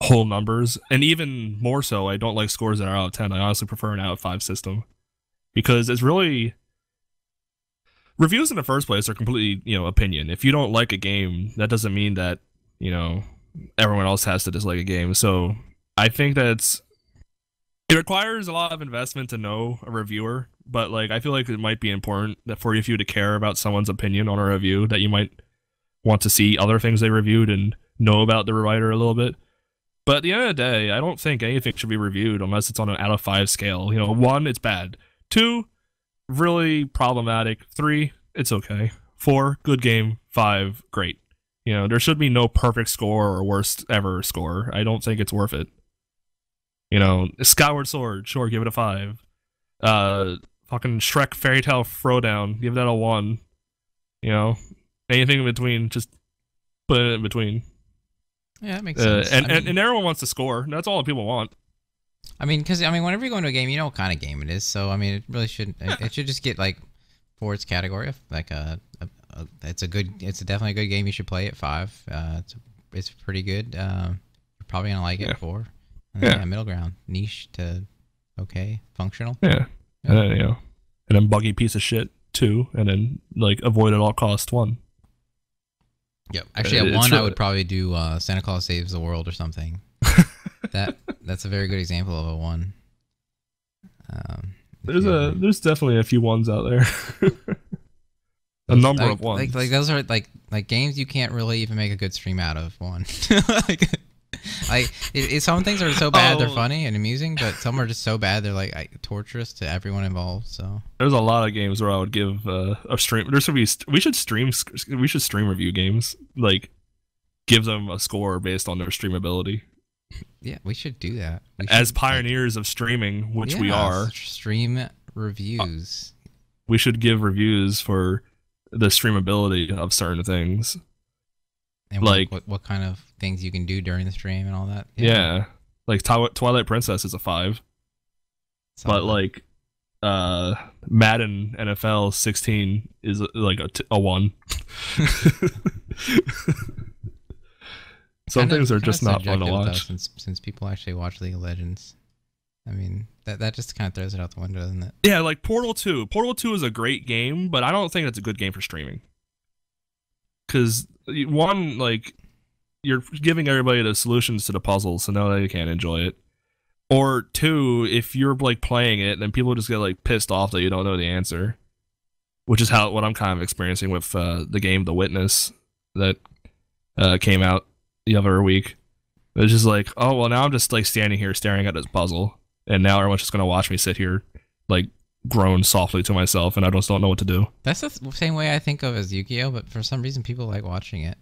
whole numbers, and even more so, I don't like scores that are out of 10. I honestly prefer an out of 5 system, because it's really, reviews in the first place are completely, opinion. If you don't like a game, that doesn't mean that, everyone else has to dislike a game. So I think that it requires a lot of investment to know a reviewer, but like I feel like it might be important that for you to care about someone's opinion on a review, that you might want to see other things they reviewed and know about the writer a little bit. But at the end of the day, I don't think anything should be reviewed unless it's on an out of 5 scale. 1, it's bad. 2, really problematic. 3, it's okay. 4, good game. 5, great. There should be no perfect score or worst ever score. I don't think it's worth it. Skyward Sword, sure, give it a 5. Fucking Shrek Fairy Tale Throwdown, give that a 1. Anything in between, just put it in between. Yeah, that makes sense. And everyone wants to score. That's all people want. I mean, because whenever you go into a game, you know what kind of game it is. So I mean, it really shouldn't. It should just get like for its category of like it's definitely a good game. You should play at 5. It's pretty good. You're probably gonna like it at 4. Yeah, middle ground, niche to okay, functional. Yeah, and then buggy piece of shit 2, and then like avoid at all costs 1. Yep. Actually, at 1, I would probably do Santa Claus Saves the World or something. That's a very good example of a 1. There's definitely a few 1s out there. A number of 1s. Like those are like games you can't really even make a good stream out of 1. Some things are so bad they're funny and amusing, but some are just so bad they're like torturous to everyone involved. So there's a lot of games where I would give a stream. We should stream review games, like give them a score based on their streamability. Yeah, we should do that. As pioneers of streaming, which we are, stream reviews. We should give reviews for the streamability of certain things. And like what kind of things you can do during the stream and all that. Yeah. Like Twilight Princess is a 5. But like Madden NFL 16 is like a 1. Some things are just not fun to watch. Though, since people actually watch League of Legends. I mean, that just kind of throws it out the window, doesn't it? Yeah, like Portal 2. Portal 2 is a great game, but I don't think it's a good game for streaming. Because, 1, like, you're giving everybody the solutions to the puzzle, so now they can't enjoy it. Or 2, if you're, like, playing it, then people just get, like, pissed off that you don't know the answer. Which is what I'm kind of experiencing with the game The Witness that came out the other week. It's just like, oh, well, now I'm just, like, standing here staring at this puzzle. And now everyone's just going to watch me sit here, like, groan softly to myself, and I just don't know what to do. That's the same way I think of as Yu-Gi-Oh, but for some reason people like watching it.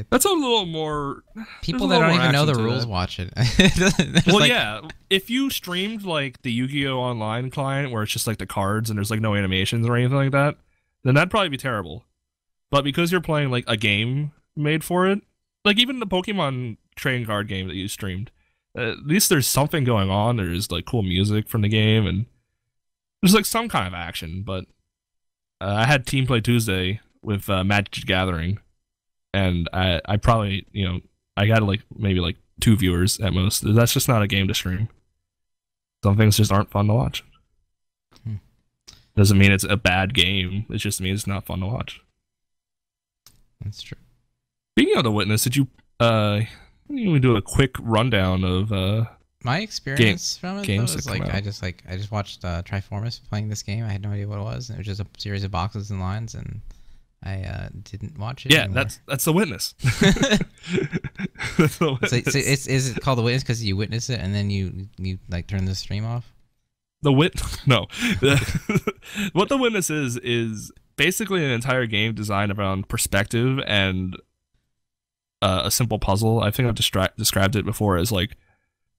That's a little more. People that don't even know the rules watch it. Well, yeah. If you streamed like the Yu-Gi-Oh online client, where it's just like the cards and there's like no animations or anything like that, then that'd probably be terrible. But because you're playing like a game made for it, like even the Pokemon trading card game that you streamed, at least there's something going on. There's like cool music from the game, and there's like some kind of action. But I had Team Play Tuesday with Magic the Gathering, and I probably, I got like maybe like 2 viewers at most. That's just not a game to stream. Some things just aren't fun to watch. Doesn't mean it's a bad game. It just means it's not fun to watch. That's true. Speaking of The Witness, did you we do a quick rundown of My experience from it games though, is that come I just watched Triformus playing this game. I had no idea what it was. And it was just a series of boxes and lines, and I didn't watch it. Yeah, anymore. that's The Witness. That's The Witness. So is it called The Witness because you witness it and then you like turn the stream off? No. What The Witness is basically an entire game designed around perspective and a simple puzzle. I think I've described it before as like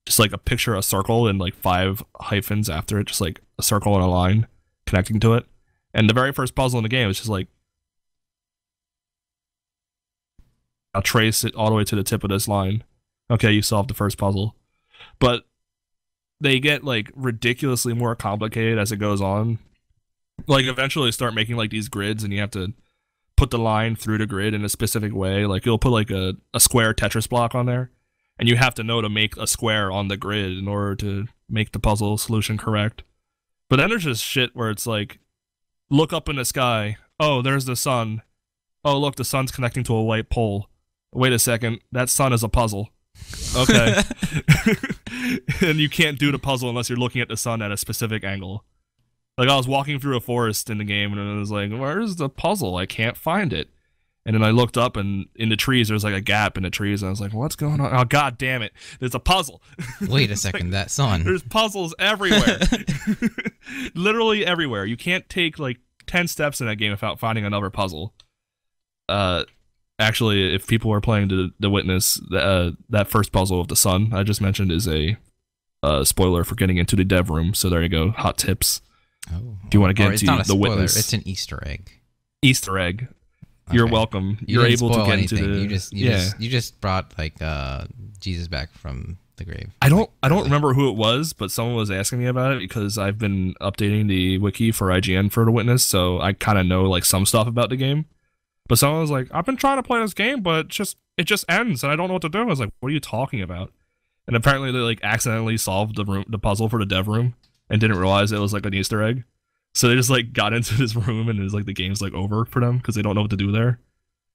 just like a picture, a circle, and like 5 hyphens after it, just like a circle and a line connecting to it. And the very first puzzle in the game is just like, I'll trace it all the way to the tip of this line. Okay, you solved the first puzzle. But they get like ridiculously more complicated as it goes on. Like eventually they start making like these grids and you have to put the line through the grid in a specific way. Like you'll put like a square Tetris block on there and you have to know to make a square on the grid in order to make the puzzle solution correct. But then there's just shit where it's like, look up in the sky. Oh, there's the sun. Oh, look, the sun's connecting to a white pole. Wait a second, that sun is a puzzle. Okay. And you can't do the puzzle unless you're looking at the sun at a specific angle. Like I was walking through a forest in the game and I was like, where's the puzzle? I can't find it. And then I looked up and in the trees, there's like a gap in the trees. And I was like, what's going on? Oh, God damn it. There's a puzzle. Wait a second, like, that sun. There's puzzles everywhere. Literally everywhere. You can't take like 10 steps in that game without finding another puzzle. Actually, if people are playing The Witness, that first puzzle of the sun I just mentioned is a spoiler for getting into the dev room. So there you go. Hot tips. Oh, if you want to get into The spoiler, Witness. It's an Easter egg. Easter egg. Okay. You're welcome. You're able to get into the. You just brought like Jesus back from the grave. I don't remember who it was, but someone was asking me about it because I've been updating the wiki for IGN for The Witness, so I kind of know like some stuff about the game. But someone was like, "I've been trying to play this game, but it just ends, and I don't know what to do." I was like, "What are you talking about?" And apparently they like accidentally solved the puzzle for the dev room and didn't realize it was like an Easter egg. So they just like got into this room and it was like the game's like over for them because they don't know what to do there.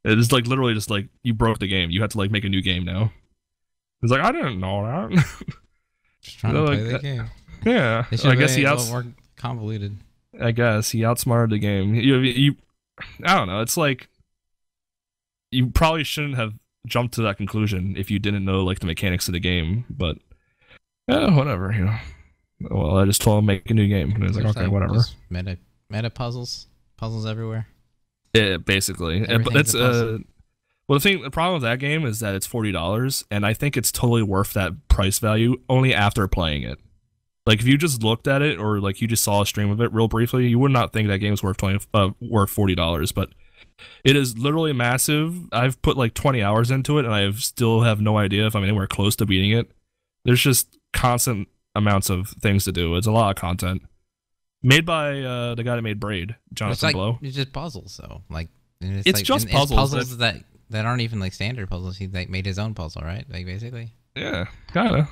It's like literally just like you broke the game. You have to like make a new game now. It's like I didn't know that. Just trying to play the game. Yeah, I guess he more convoluted. I guess he outsmarted the game. You I don't know. It's like you probably shouldn't have jumped to that conclusion if you didn't know like the mechanics of the game. But whatever, you know. Well, I just told him make a new game, and I was like, okay, whatever. Meta puzzles everywhere. Yeah, basically. But that's well, the problem with that game is that it's $40, and I think it's totally worth that price value only after playing it. Like if you just looked at it, or like you just saw a stream of it real briefly, you would not think that game is worth $40. But it is literally massive. I've put like 20 hours into it, and I still have no idea if I'm anywhere close to beating it. There's just constant amounts of things to do. It's a lot of content made by the guy that made Braid, Jonathan Blow. It's just puzzles though, like it's like, just puzzles that aren't even like standard puzzles. He like made his own puzzle, right? Like basically. Yeah, kinda.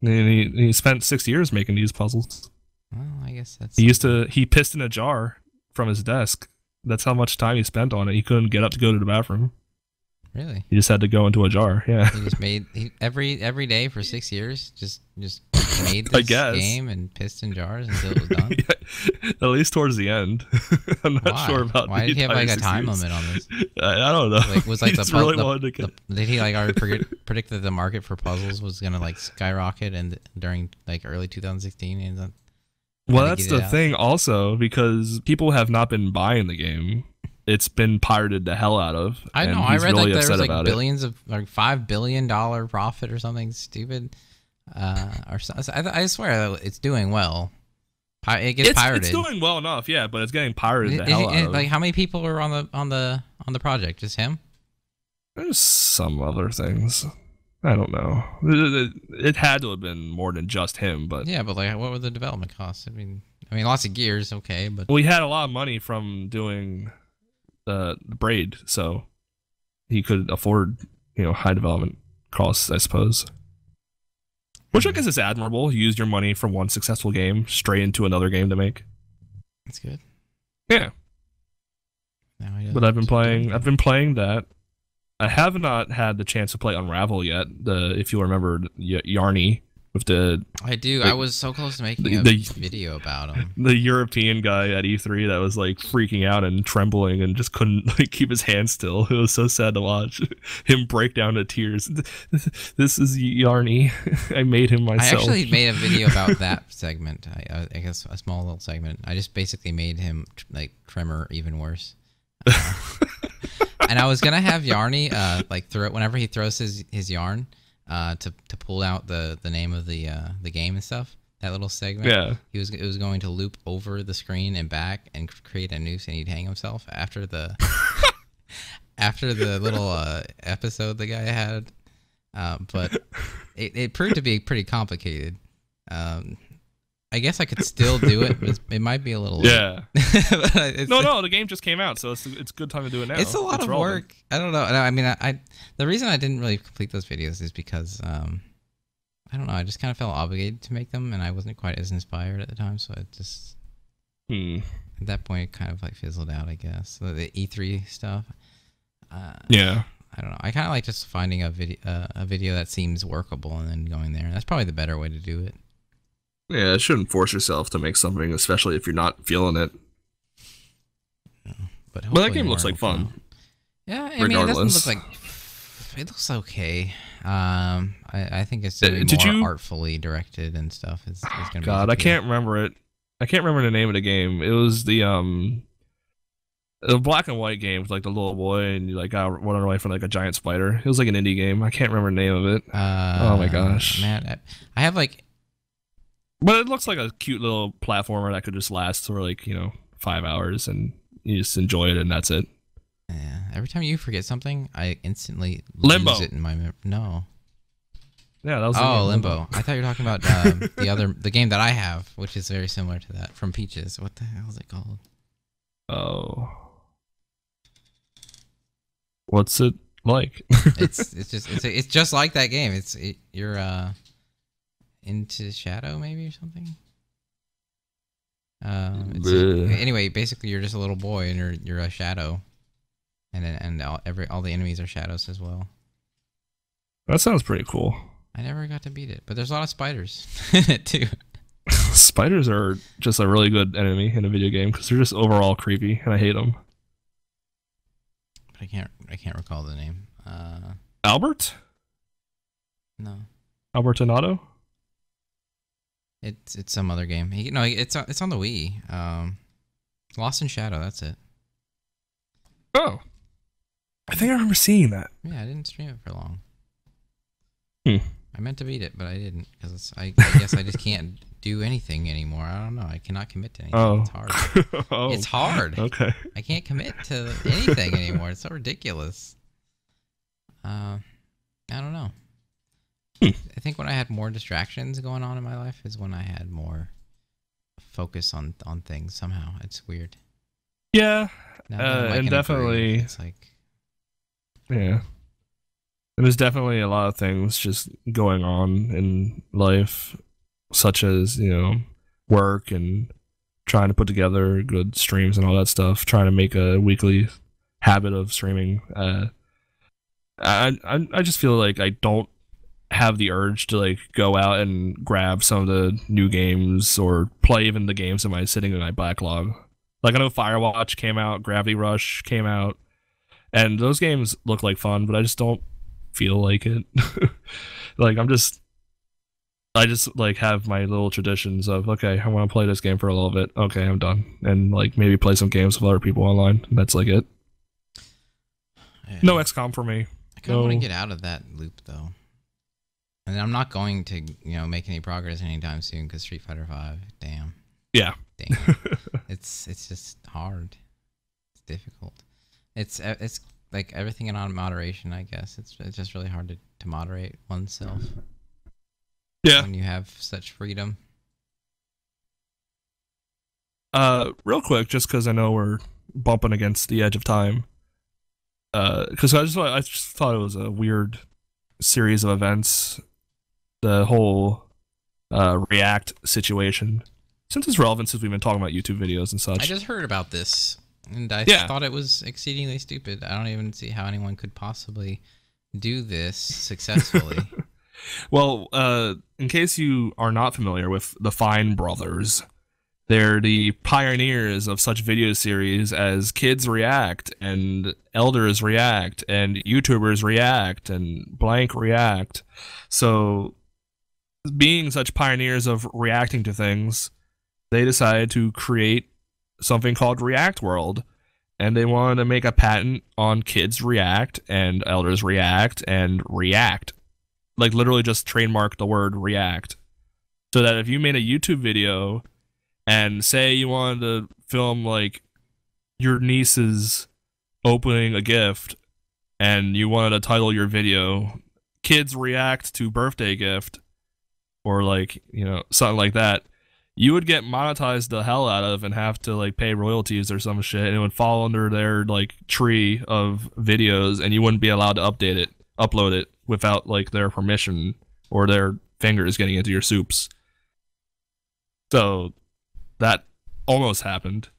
He spent 6 years making these puzzles. Well, I guess that's. He pissed in a jar from his desk. That's how much time he spent on it. He couldn't get up to go to the bathroom. Really? He just had to go into a jar. Yeah. He just made every day for 6 years. Just made this game and pissed in jars until it was done. Yeah, at least towards the end. I'm not sure about. Why did he have like a time limit on this? I don't know. Like was like did he like already predict that the market for puzzles was gonna like skyrocket and during like early 2016 and. Well, that's the thing also, because people have not been buying the game. It's been pirated the hell out of. I know. I read like there was like billions of like $5 billion profit or something stupid. Or I swear it's doing well. It gets pirated. It's doing well enough, yeah, but it's getting pirated the hell out of. Like how many people are on the project? Just him? There's some other things. I don't know. It had to have been more than just him, but yeah, but like, what were the development costs? I mean, lots of gears, okay, but we had a lot of money from doing the Braid, so he could afford, high development costs, I suppose. Which I guess is admirable. You used your money from one successful game straight into another game to make. That's good. Yeah. But I've been playing that. I have not had the chance to play Unravel yet. If you remember Yarny. with the I do. like, I was so close to making a the video about him. the European guy at E3 that was like freaking out and trembling and just couldn't like keep his hands still. It was so sad to watch him break down to tears. This is Yarny. I made him myself. I actually made a video about that segment. I guess a small little segment. I just basically made him like tremor even worse. And I was gonna have Yarny like throw it whenever he throws his yarn to pull out the name of the game and stuff. That little segment. Yeah. It was going to loop over the screen and back and create a noose, and he'd hang himself after the little episode the guy had. But it proved to be pretty complicated. I guess I could still do it, but it might be a little late. Yeah. No, the game just came out, so it's a good time to do it now. It's a lot of work. I don't know. I mean, the reason I didn't really complete those videos is because I don't know. I just kind of felt obligated to make them, and I wasn't quite as inspired at the time. So it just at that point it kind of like fizzled out, I guess. So the E3 stuff. Yeah. I don't know. I kind of like just finding a video that seems workable and then going there. That's probably the better way to do it. Yeah, it shouldn't force yourself to make something, especially if you're not feeling it. Yeah, but that game looks like fun. Yeah, I mean, it doesn't look like... It looks okay. I think it's more artfully directed and stuff. It's gonna God, I can't remember it. I can't remember the name of the game. It was the black and white game with like the little boy and you like got run away from like a giant spider. It was like an indie game. I can't remember the name of it. Oh my gosh, man! I have like... But it looks like a cute little platformer that could just last for like 5 hours and you just enjoy it and that's it. Yeah. Every time you forget something, I instantly Limbo. lose it in my memory. No. Yeah, that was Limbo. I thought you were talking about the game that I have, which is very similar to that from Peaches. What the hell is it called? Oh. What's it like? it's just like that game. You're Into Shadow maybe or something. Anyway, basically you're just a little boy and you're a shadow, and all the enemies are shadows as well. That sounds pretty cool. I never got to beat it, but there's a lot of spiders in it too. Spiders are just a really good enemy in a video game because they're just overall creepy and I hate them. But I can't recall the name. Albert? No. Albertinato? It's some other game. It's on the Wii. Lost in Shadow. That's it. Oh, I think I remember seeing that. Yeah, I didn't stream it for long. I meant to beat it, but I didn't because I guess I just can't do anything anymore. I don't know. I cannot commit to anything. Oh. It's hard. It's hard. Okay. I can't commit to anything anymore. It's so ridiculous. I don't know. I think when I had more distractions going on in my life is when I had more focus on things. Somehow it's weird. Yeah, and definitely it's like yeah. There's definitely a lot of things just going on in life, such as work and trying to put together good streams and all that stuff. Trying to make a weekly habit of streaming. I just feel like I don't have the urge to like go out and grab some of the new games or play even the games that sitting in my backlog. Like I know Firewatch came out, Gravity Rush came out, and those games look like fun, but I just don't feel like it. Like I just like have my little traditions of okay, I want to play this game for a little bit. Okay, I'm done, and like maybe play some games with other people online. And that's like it. Yeah. No XCOM for me. I kind of want to get out of that loop though. And I'm not going to, make any progress anytime soon because Street Fighter V. Damn. Yeah. Damn. It's just hard. It's difficult. It's like everything in moderation, I guess. It's just really hard to moderate oneself. Yeah. When you have such freedom. Real quick, just because I know we're bumping against the edge of time. Because I just thought it was a weird series of events. The whole React situation, since it's relevant, since we've been talking about YouTube videos and such. I just heard about this, and I thought it was exceedingly stupid. I don't even see how anyone could possibly do this successfully. Well, in case you are not familiar with the Fine Brothers, they're the pioneers of such video series as Kids React and Elders React and YouTubers React and blank React. So, being such pioneers of reacting to things, they decided to create something called React World. And they wanted to make a patent on Kids React and Elders React and React. Like, literally just trademark the word React. So that if you made a YouTube video and say you wanted to film, like, your niece's opening a gift and you wanted to title your video Kids React to Birthday Gift or, like, you know, something like that, you would get monetized the hell out of and have to, like, pay royalties or some shit, and it would fall under their, like, tree of videos, and you wouldn't be allowed to upload it without, like, their permission or their fingers getting into your soups. So that almost happened.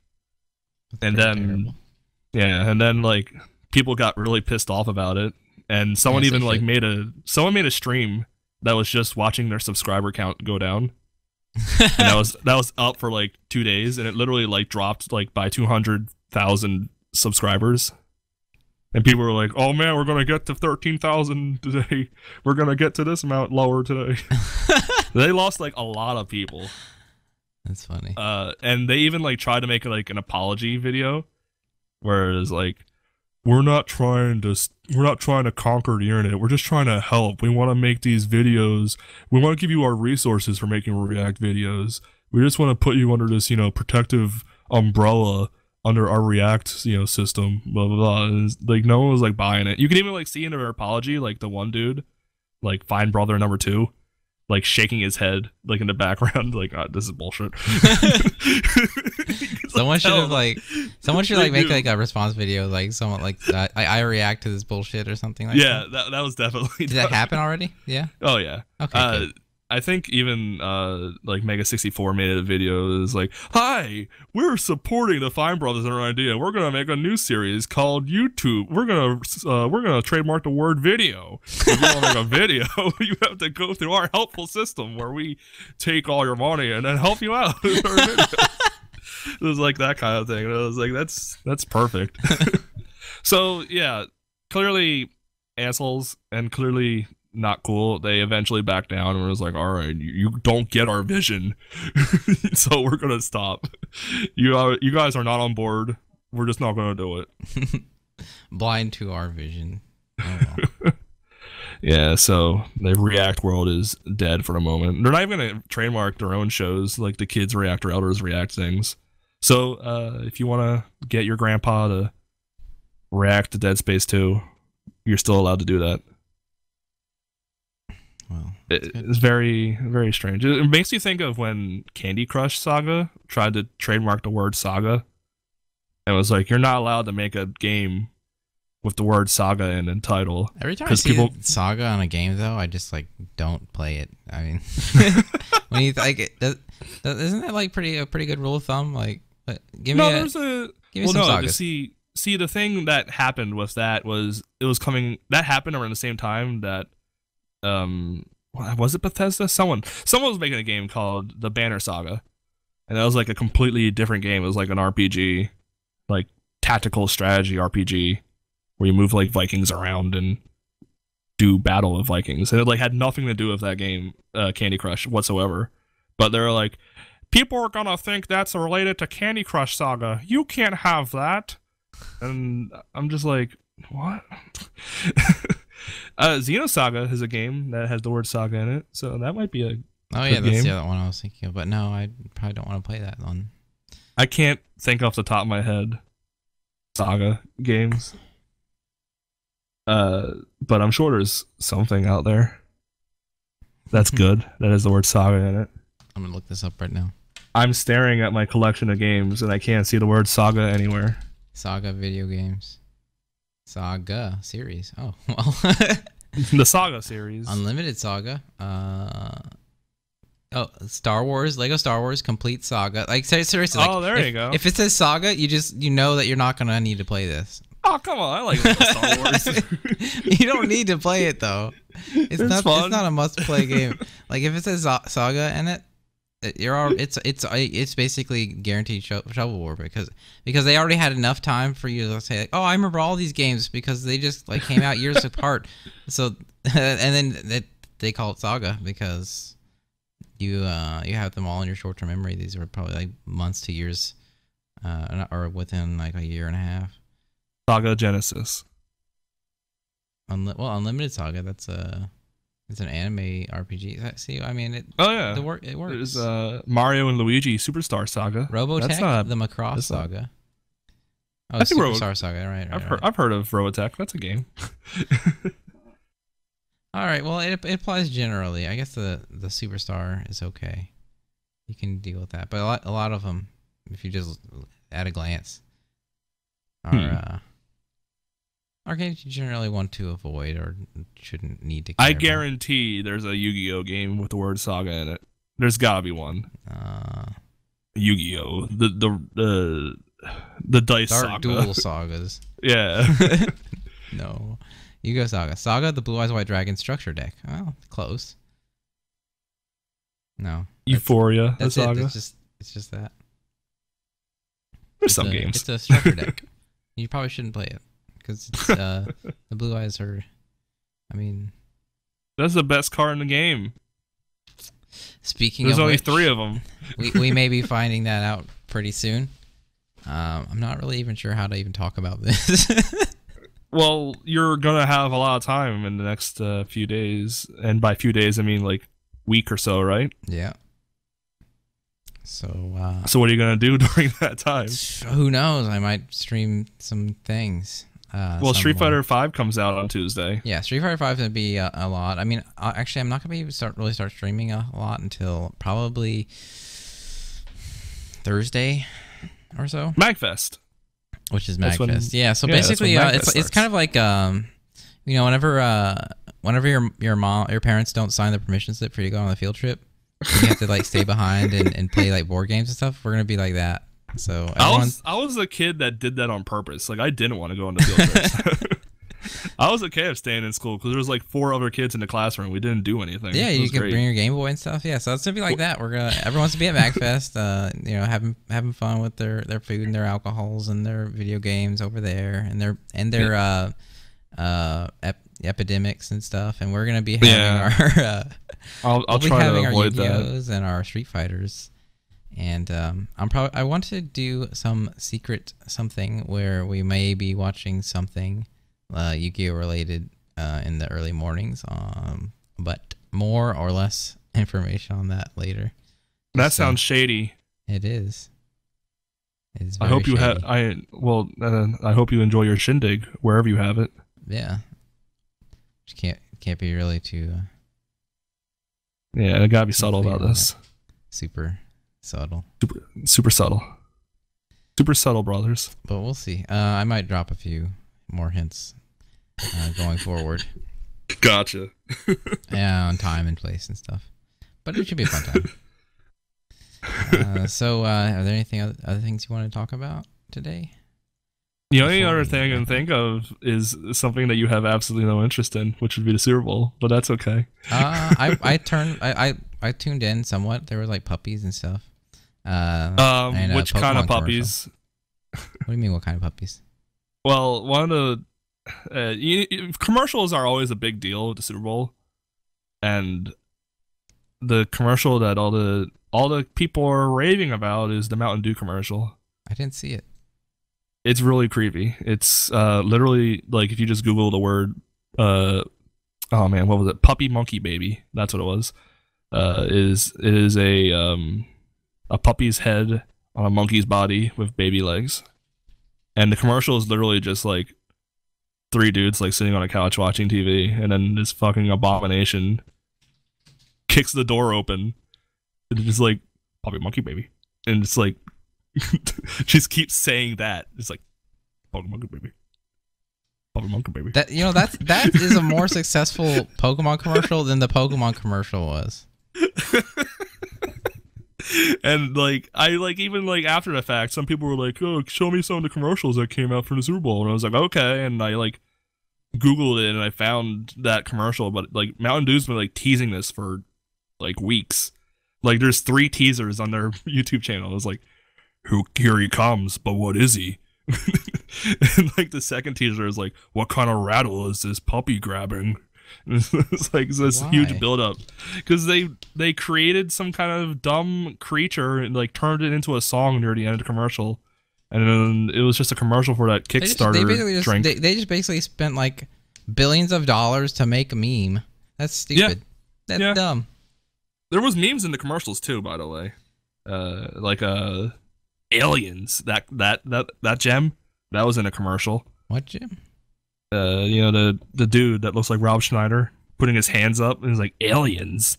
And then terrible. And then, like, people got really pissed off about it, and someone even like made a stream that was just watching their subscriber count go down. And that was up for like 2 days, and it literally like dropped like by 200,000 subscribers. And people were like, "Oh man, we're gonna get to 13,000 today. We're gonna get to this amount lower today." They lost like a lot of people. That's funny. And they even like tried to make like an apology video, where it's like, we're not trying to conquer the internet. We're just trying to help. We want to make these videos. We want to give you our resources for making React videos. We just want to put you under this, you know, protective umbrella under our React, you know, system. Blah blah blah. And, like, no one was like buying it. You can even like see in their apology, like the one dude, like Fine Brother number 2, like shaking his head like in the background, like, oh, this is bullshit. Someone should have like make like a response video, like someone like I react to this bullshit or something like that. Yeah, that was definitely. Did that happen already? Yeah. Oh yeah. Okay. I think even like Mega64 made a video that was like, "Hi, we're supporting the Fine Brothers and our idea. We're gonna make a new series called YouTube. We're gonna trademark the word video. If you want to make a video, you have to go through our helpful system where we take all your money and then help you out with our video." It was like that kind of thing. And I was like, that's perfect. So yeah, clearly assholes and clearly not cool. They eventually backed down and was like, all right, you don't get our vision. So we're gonna stop. You guys are not on board. We're just not gonna do it. Blind to our vision. Oh, well. Yeah, so the React world is dead for the moment. They're not even gonna trademark their own shows, like the Kids React or Elders React things. So if you want to get your grandpa to react to Dead Space 2, you're still allowed to do that. Well, it's very, very strange. It makes you think of when Candy Crush Saga tried to trademark the word saga. And was like, you're not allowed to make a game with the word saga in the title. Every time I see saga on a game, though, I just like don't play it. I mean, when you like it, isn't that like a pretty good rule of thumb? Like, give me some sagas. See, the thing that happened with that was that happened around the same time that was it Bethesda? Someone was making a game called the Banner Saga, and that was like a completely different game. It was like an RPG, like tactical strategy RPG, where you move like Vikings around and do battle with Vikings, and it like had nothing to do with that game, Candy Crush, whatsoever. But they're like, people are gonna think that's related to Candy Crush Saga. You can't have that. And I'm just like, what? Xenosaga is a game that has the word saga in it, so that might be a that's the other one I was thinking of. But no, I probably don't want to play that one. I can't think off the top of my head saga games. But I'm sure there's something out there that's good that has the word saga in it. I'm gonna look this up right now. I'm staring at my collection of games and I can't see the word saga anywhere. Saga video games. Saga series. Oh, well. The Saga series. Unlimited Saga. Star Wars, Lego Star Wars Complete Saga. Like seriously, like, there you go. If it says Saga, you know that you're not gonna need to play this. Oh, come on. I like Star Wars. You don't need to play it, though. It's not a must-play game. Like, if it says Saga in it, it's basically guaranteed shovel war because they already had enough time for you to say, like, oh, I remember all these games because they just like came out years apart. So, and then they call it Saga because you have them all in your short-term memory. These are probably like months to years, or within like a year and a half. Saga Genesis. Unlimited Saga. It's an anime RPG. See, I mean, it works. There's Mario and Luigi Superstar Saga. Robotech, the Macross Saga. Oh, I think Superstar Saga. Right. I've heard of Robotech. That's a game. All right. Well, it applies generally. I guess the Superstar is okay. You can deal with that, but a lot of them, if you just at a glance, are games you generally want to avoid or shouldn't need to care I guarantee there's a Yu-Gi-Oh game with the word Saga in it. There's gotta be one. Yu-Gi-Oh, the dice Dark saga. Duel sagas. Yeah. No. Yu-Gi-Oh saga. Saga, the Blue Eyes White Dragon structure deck. Well, close. No. Euphoria, that's the saga. It's just that. There's some games. It's a structure deck. You probably shouldn't play it. Because the Blue Eyes are, I mean... That's the best card in the game. There's only 3 of them. we may be finding that out pretty soon. I'm not really even sure how to even talk about this. Well, you're going to have a lot of time in the next few days. And by few days, I mean like week or so, right? Yeah. So what are you going to do during that time? Who knows? I might stream some things. Street Fighter 5 comes out on Tuesday. Yeah, Street Fighter 5 is going to be a lot. I mean, actually, I'm not going to be able to really start streaming a lot until probably Thursday or so. MagFest. Which is MagFest. Yeah, so basically, it's kind of like, whenever your parents don't sign the permission slip for you to go on the field trip, you have to like stay behind and play like board games and stuff. We're going to be like that. So I was a kid that did that on purpose. Like I didn't want to go on the field trips. I was okay of staying in school because there was like 4 other kids in the classroom. We didn't do anything. Yeah, you can bring your Game Boy and stuff. Yeah, so it's gonna be like that. Everyone's to be at MagFest. Having fun with their food and their alcohols and their video games over there and their epidemics and stuff. And we're gonna be having our I'll try to avoid our Yu-Gi-Ohs and our Street Fighters. And I want to do some secret something where we may be watching something Yu-Gi-Oh related in the early mornings. But more or less information on that later. That sounds shady. It is. I hope you have. I hope you enjoy your shindig wherever you have it. Yeah. Just can't be really too. Yeah, I gotta be subtle about this. Super subtle. Super subtle. Super subtle, brothers. But we'll see. I might drop a few more hints going forward. Gotcha. On time and place and stuff. But it should be a fun time. So, are there anything other things you want to talk about today? The only other thing I can think of is something that you have absolutely no interest in, which would be the Super Bowl. But that's okay. I tuned in somewhat. There were like puppies and stuff. And, which kind of puppies? What do you mean? What kind of puppies? Well, one of the commercials are always a big deal with the Super Bowl, and the commercial that all the people are raving about is the Mountain Dew commercial. I didn't see it. It's really creepy. It's literally like if you just Google the word, oh man, what was it? Puppy monkey baby. That's what it was. It is a puppy's head on a monkey's body with baby legs, and the commercial is literally just like 3 dudes like sitting on a couch watching TV, and then this fucking abomination kicks the door open, and it's just like puppy monkey baby, and it's like just keeps saying that. It's like puppy monkey baby. Puppy monkey baby. That is a more successful Pokemon commercial than the Pokemon commercial was. And like I like even like after the fact, some people were like, "Oh, show me some of the commercials that came out for the Super Bowl," and I was like, "Okay," and I like Googled it and I found that commercial, but like Mountain Dew's been like teasing this for like weeks. Like there's 3 teasers on their YouTube channel. It was like, "Who here he comes, but what is he?" And like the second teaser is like, "What kind of rattle is this puppy grabbing?" It's like this huge build up because they created some kind of dumb creature and like turned it into a song near the end of the commercial, and then it was just a commercial for that Kickstarter drink. They just basically spent like billions of dollars to make a meme. That's stupid. That's dumb. There was memes in the commercials too, by the way. Like aliens. That gem that was in a commercial. What gem? You know, the dude that looks like Rob Schneider putting his hands up and he's like aliens.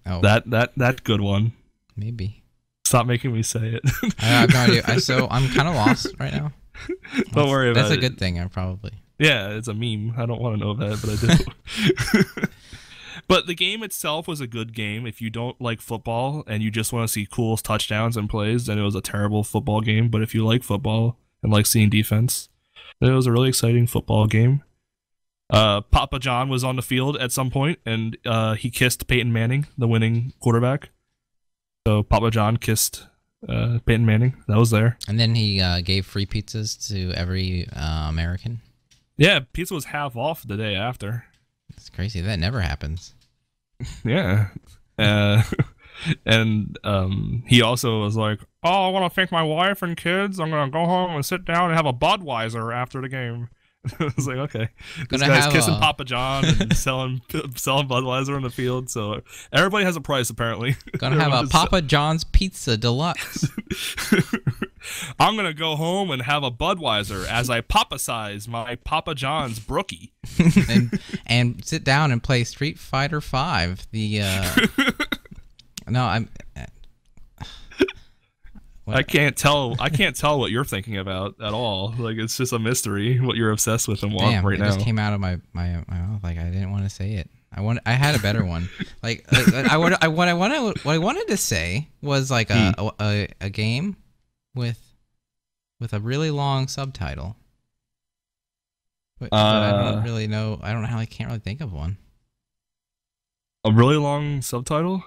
Oh, that good one. Maybe. Stop making me say it. I have no idea. I'm kind of lost right now. Don't worry about it. That's a good thing. I probably. Yeah, it's a meme. I don't want to know that, but I do. But the game itself was a good game. If you don't like football and you just want to see cool touchdowns and plays, then it was a terrible football game. But if you like football and like seeing defense, then it was a really exciting football game. Papa John was on the field at some point, and he kissed Peyton Manning, the winning quarterback. So Papa John kissed Peyton Manning. That was there. And then he gave free pizzas to every American. Yeah, pizza was half off the day after. It's crazy. That never happens. Yeah. And he also was like, "Oh, I want to thank my wife and kids. I'm going to go home and sit down and have a Budweiser after the game." I was like, okay. This guy's kissing Papa John and selling Budweiser on the field. So everybody has a price, apparently. Gonna have a Papa John's Pizza Deluxe. I'm going to go home and have a Budweiser as I Papa-size my Papa John's brookie. and sit down and play Street Fighter V. I can't tell what you're thinking about at all. Like it's just a mystery what you're obsessed with and want right now. It just came out of my mouth. Like I didn't want to say it. I had a better one. What I wanted to say was like a game with a really long subtitle. But I don't really know. I don't know how. I can't really think of one. A really long subtitle?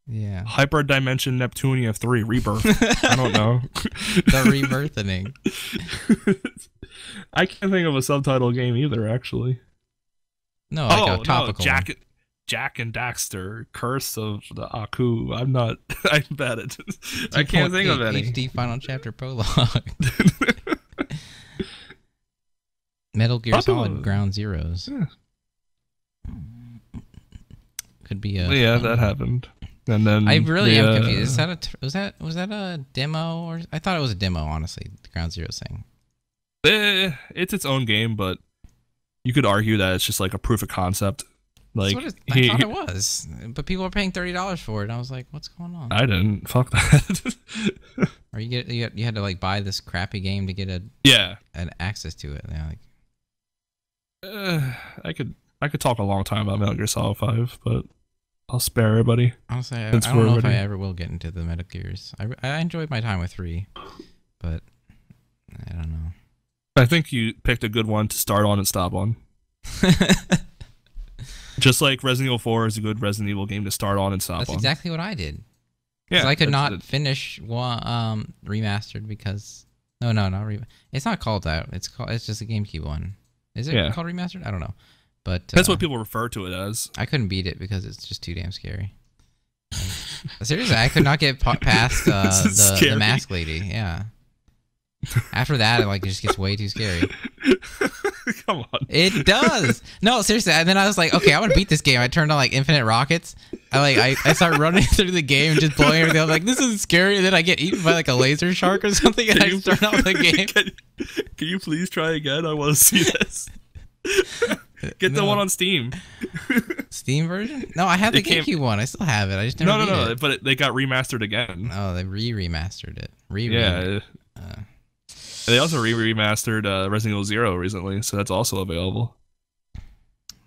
Yeah. Hyperdimension Neptunia 3 Rebirth. I don't know. The rebirthing. I can't think of a subtitle game either, actually. No, like a topical one. Jack and Daxter, Curse of the Aku. I'm bad at it. I can't think of any. HD Final Chapter Prologue. Metal Gear Solid Ground Zeroes. Yeah. Could be a... Yeah, that happened. And then I really am confused. Was that a demo, or I thought it was a demo? Honestly, the Ground Zero thing. It's its own game, but you could argue that it's just like a proof of concept. Like I thought it was, but people are paying $30 for it. And I was like, "What's going on?" I didn't. Fuck that. Or you had to like buy this crappy game to get an access to it. Yeah, like I could talk a long time about Metal Gear Solid 5, but I'll spare everybody. Honestly, I don't know if I ever will get into the Metal Gears. I enjoyed my time with 3, but I don't know. I think you picked a good one to start on and stop on. Just like Resident Evil 4 is a good Resident Evil game to start on and stop on. That's exactly what I did. Yeah, I could not finish remastered because not remastered. It's not called that. It's just a GameCube one. Is it called remastered? I don't know. But that's what people refer to it as. I couldn't beat it because it's just too damn scary. Seriously, I could not get past the mask lady. Yeah. After that, it just gets way too scary. Come on. It does. No, seriously. And then I was like, okay, I want to beat this game. I turned on Infinite Rockets. I start running through the game and just blowing everything. I'm like, this is scary. And then I get eaten by a laser shark or something, and I just turn off the game. Can you please try again? I want to see this. Get the one on Steam. Steam version? No, I have the GameCube one. I still have it. I just never beat it. But they got remastered again. Oh, they remastered it. Yeah. They also remastered Resident Evil 0 recently, so that's also available.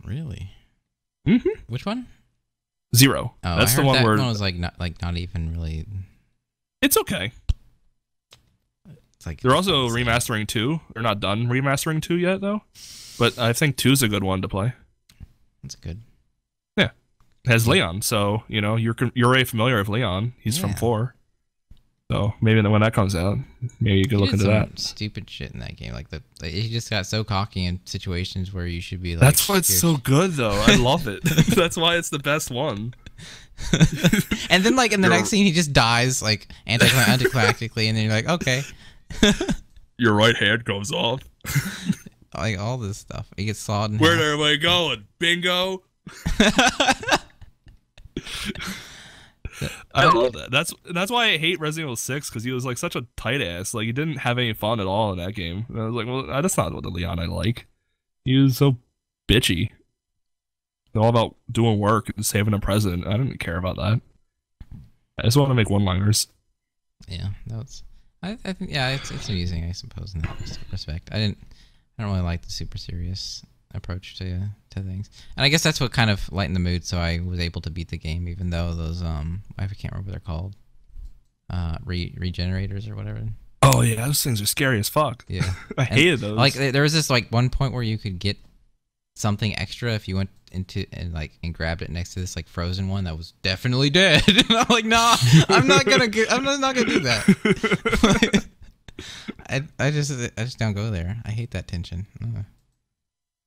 Really? Mm-hmm. Which one? 0. Oh, That's I the heard one that where one was like not even really. it's okay. It's like They're also remastering 2. They're not done remastering 2 yet though, but I think 2's a good one to play. That's good. Yeah, it has Leon, so you know you're already familiar with Leon. He's from 4, so maybe when that comes out, maybe you could look into that. Stupid shit in that game, like he just got so cocky in situations where you should be like. That's why it's so good though. I love it. That's why it's the best one. And then like in the next scene, he just dies like anticlimactically, and then you're like, okay. Your right hand goes off. Like all this stuff, he gets sawed in Where'd half. everybody going? Bingo. I love that. That's why I hate Resident Evil 6, because he was like such a tight ass. Like he didn't have any fun at all in that game. And I was like, well, that's not what the Leon I like. He was so bitchy. It's all about doing work and saving a president. I didn't care about that. I just want to make one-liners. Yeah, that's. I think it's amusing, I suppose, in that respect. I don't really like the super serious approach to things, and I guess that's what kind of lightened the mood. So I was able to beat the game, even though those I can't remember what they're called, regenerators or whatever. Oh yeah, those things are scary as fuck. Yeah, I hated those. Like there was this like one point where you could get something extra if you went into and grabbed it next to this like frozen one that was definitely dead. And I'm like, nah, I'm not gonna do that. I just don't go there. I hate that tension.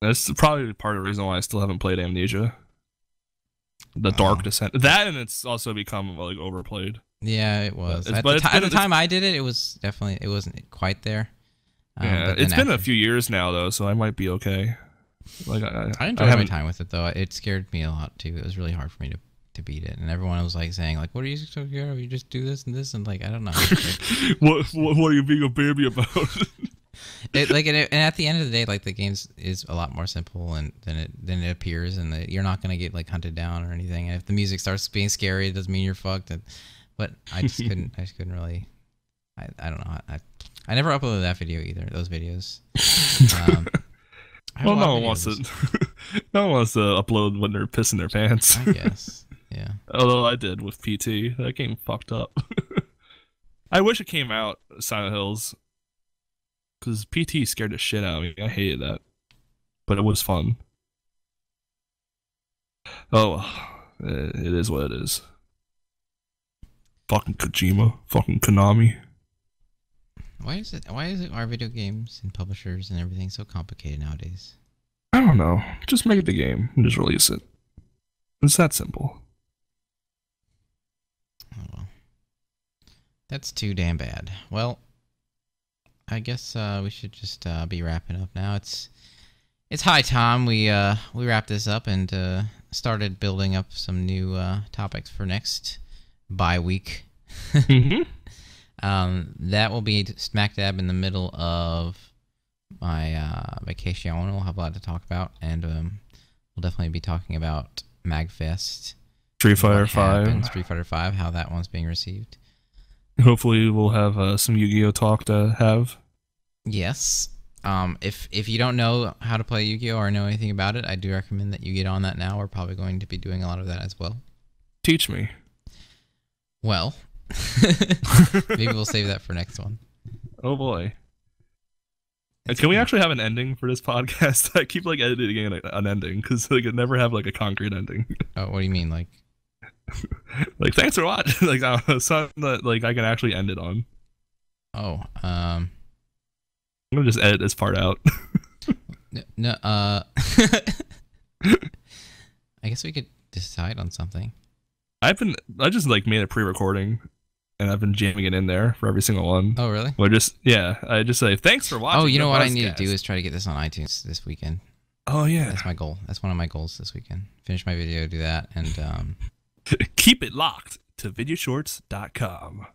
That's probably part of the reason why I still haven't played Amnesia. The Dark Descent. That, and it's also become like overplayed. Yeah, it was. At the time I did it, it wasn't quite there. Yeah, it's been a few years now though, so I might be okay. Like I enjoyed my time with it though. It scared me a lot too. It was really hard for me to beat it, and everyone was like saying like, "What are you so scared of? You just do this and this," and like I don't know. What are you being a baby about? And at the end of the day, like the game is a lot more simple than it appears, and you're not gonna get like hunted down or anything. And if the music starts being scary, it doesn't mean you're fucked. But I just couldn't really. I don't know. I never uploaded that video either. Those videos. Well, no one wants to. No one wants to upload when they're pissing their pants. I guess. Yeah. Although I did with PT. That game fucked up. I wish it came out, Silent Hills. Because PT scared the shit out of me. I hated that. But it was fun. Oh, it is what it is. Fucking Kojima. Fucking Konami. Why is it our video games and publishers and everything so complicated nowadays? I don't know. Just make the game and just release it. It's that simple. Oh well. That's too damn bad. Well, I guess we should just be wrapping up now. It's high time we wrap this up and started building up some new topics for next bye-week. Mm-hmm. That will be smack dab in the middle of my vacation. We'll have a lot to talk about, and we'll definitely be talking about MagFest, Street Fighter 5, how that one's being received. Hopefully, we'll have some Yu-Gi-Oh talk to have. Yes. If you don't know how to play Yu-Gi-Oh or know anything about it, I do recommend that you get on that now. We're probably going to be doing a lot of that as well. Teach me. Well, maybe we'll save that for next one. Oh boy. Can we actually have an ending for this podcast? I keep like editing an ending because like it never have like a concrete ending. Oh, what do you mean, like? Like thanks for watching. Like something that like I can actually end it on. Oh, I'm gonna just edit this part out. No, I guess we could decide on something. I just like made a pre-recording, and I've been jamming it in there for every single one. Oh, really? Or I just say thanks for watching. Oh, you know what I need to do is try to get this on iTunes this weekend. Oh yeah, that's my goal. That's one of my goals this weekend. Finish my video, do that, and keep it locked to videoshorts.com.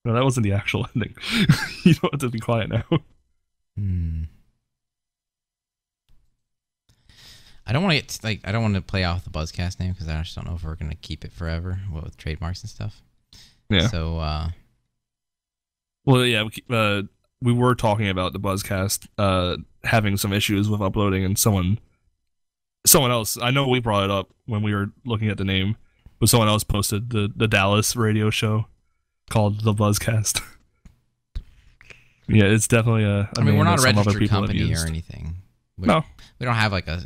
No, that wasn't the actual ending. You don't have to be quiet now. I don't want to I don't want to play off the BuzzCast name because I just don't know if we're gonna keep it forever with trademarks and stuff. Yeah. So, well, yeah, we were talking about the BuzzCast having some issues with uploading, and someone someone else. I know we brought it up when we were looking at the name, but someone else posted the Dallas radio show called the BuzzCast. Yeah, it's definitely a I mean, we're name not that a some other registered people have company used. or anything. No. We don't have like a...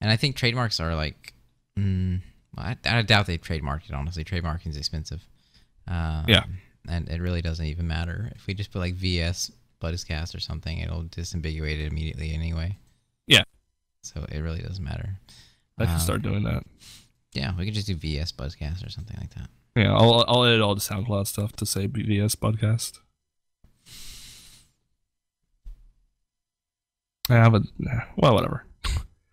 And I think trademarks are like... I doubt they trademarked it, honestly. Trademarking is expensive. Yeah. And it really doesn't even matter. If we just put like VS BuzzCast or something, it'll disambiguate it immediately anyway. Yeah. So it really doesn't matter. I can start doing that. Yeah, we could just do VS BuzzCast or something like that. Yeah, I'll edit all the SoundCloud stuff to say BVS podcast. Well, whatever.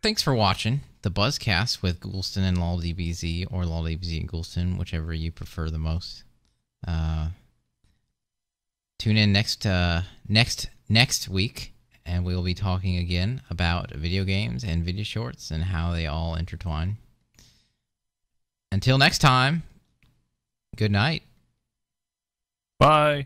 Thanks for watching the BuzzCast with Ghoulston and loldbz, or loldbz and Ghoulston, whichever you prefer the most. Tune in next week, and we will be talking again about video games and video shorts and how they all intertwine. Until next time, good night. Bye.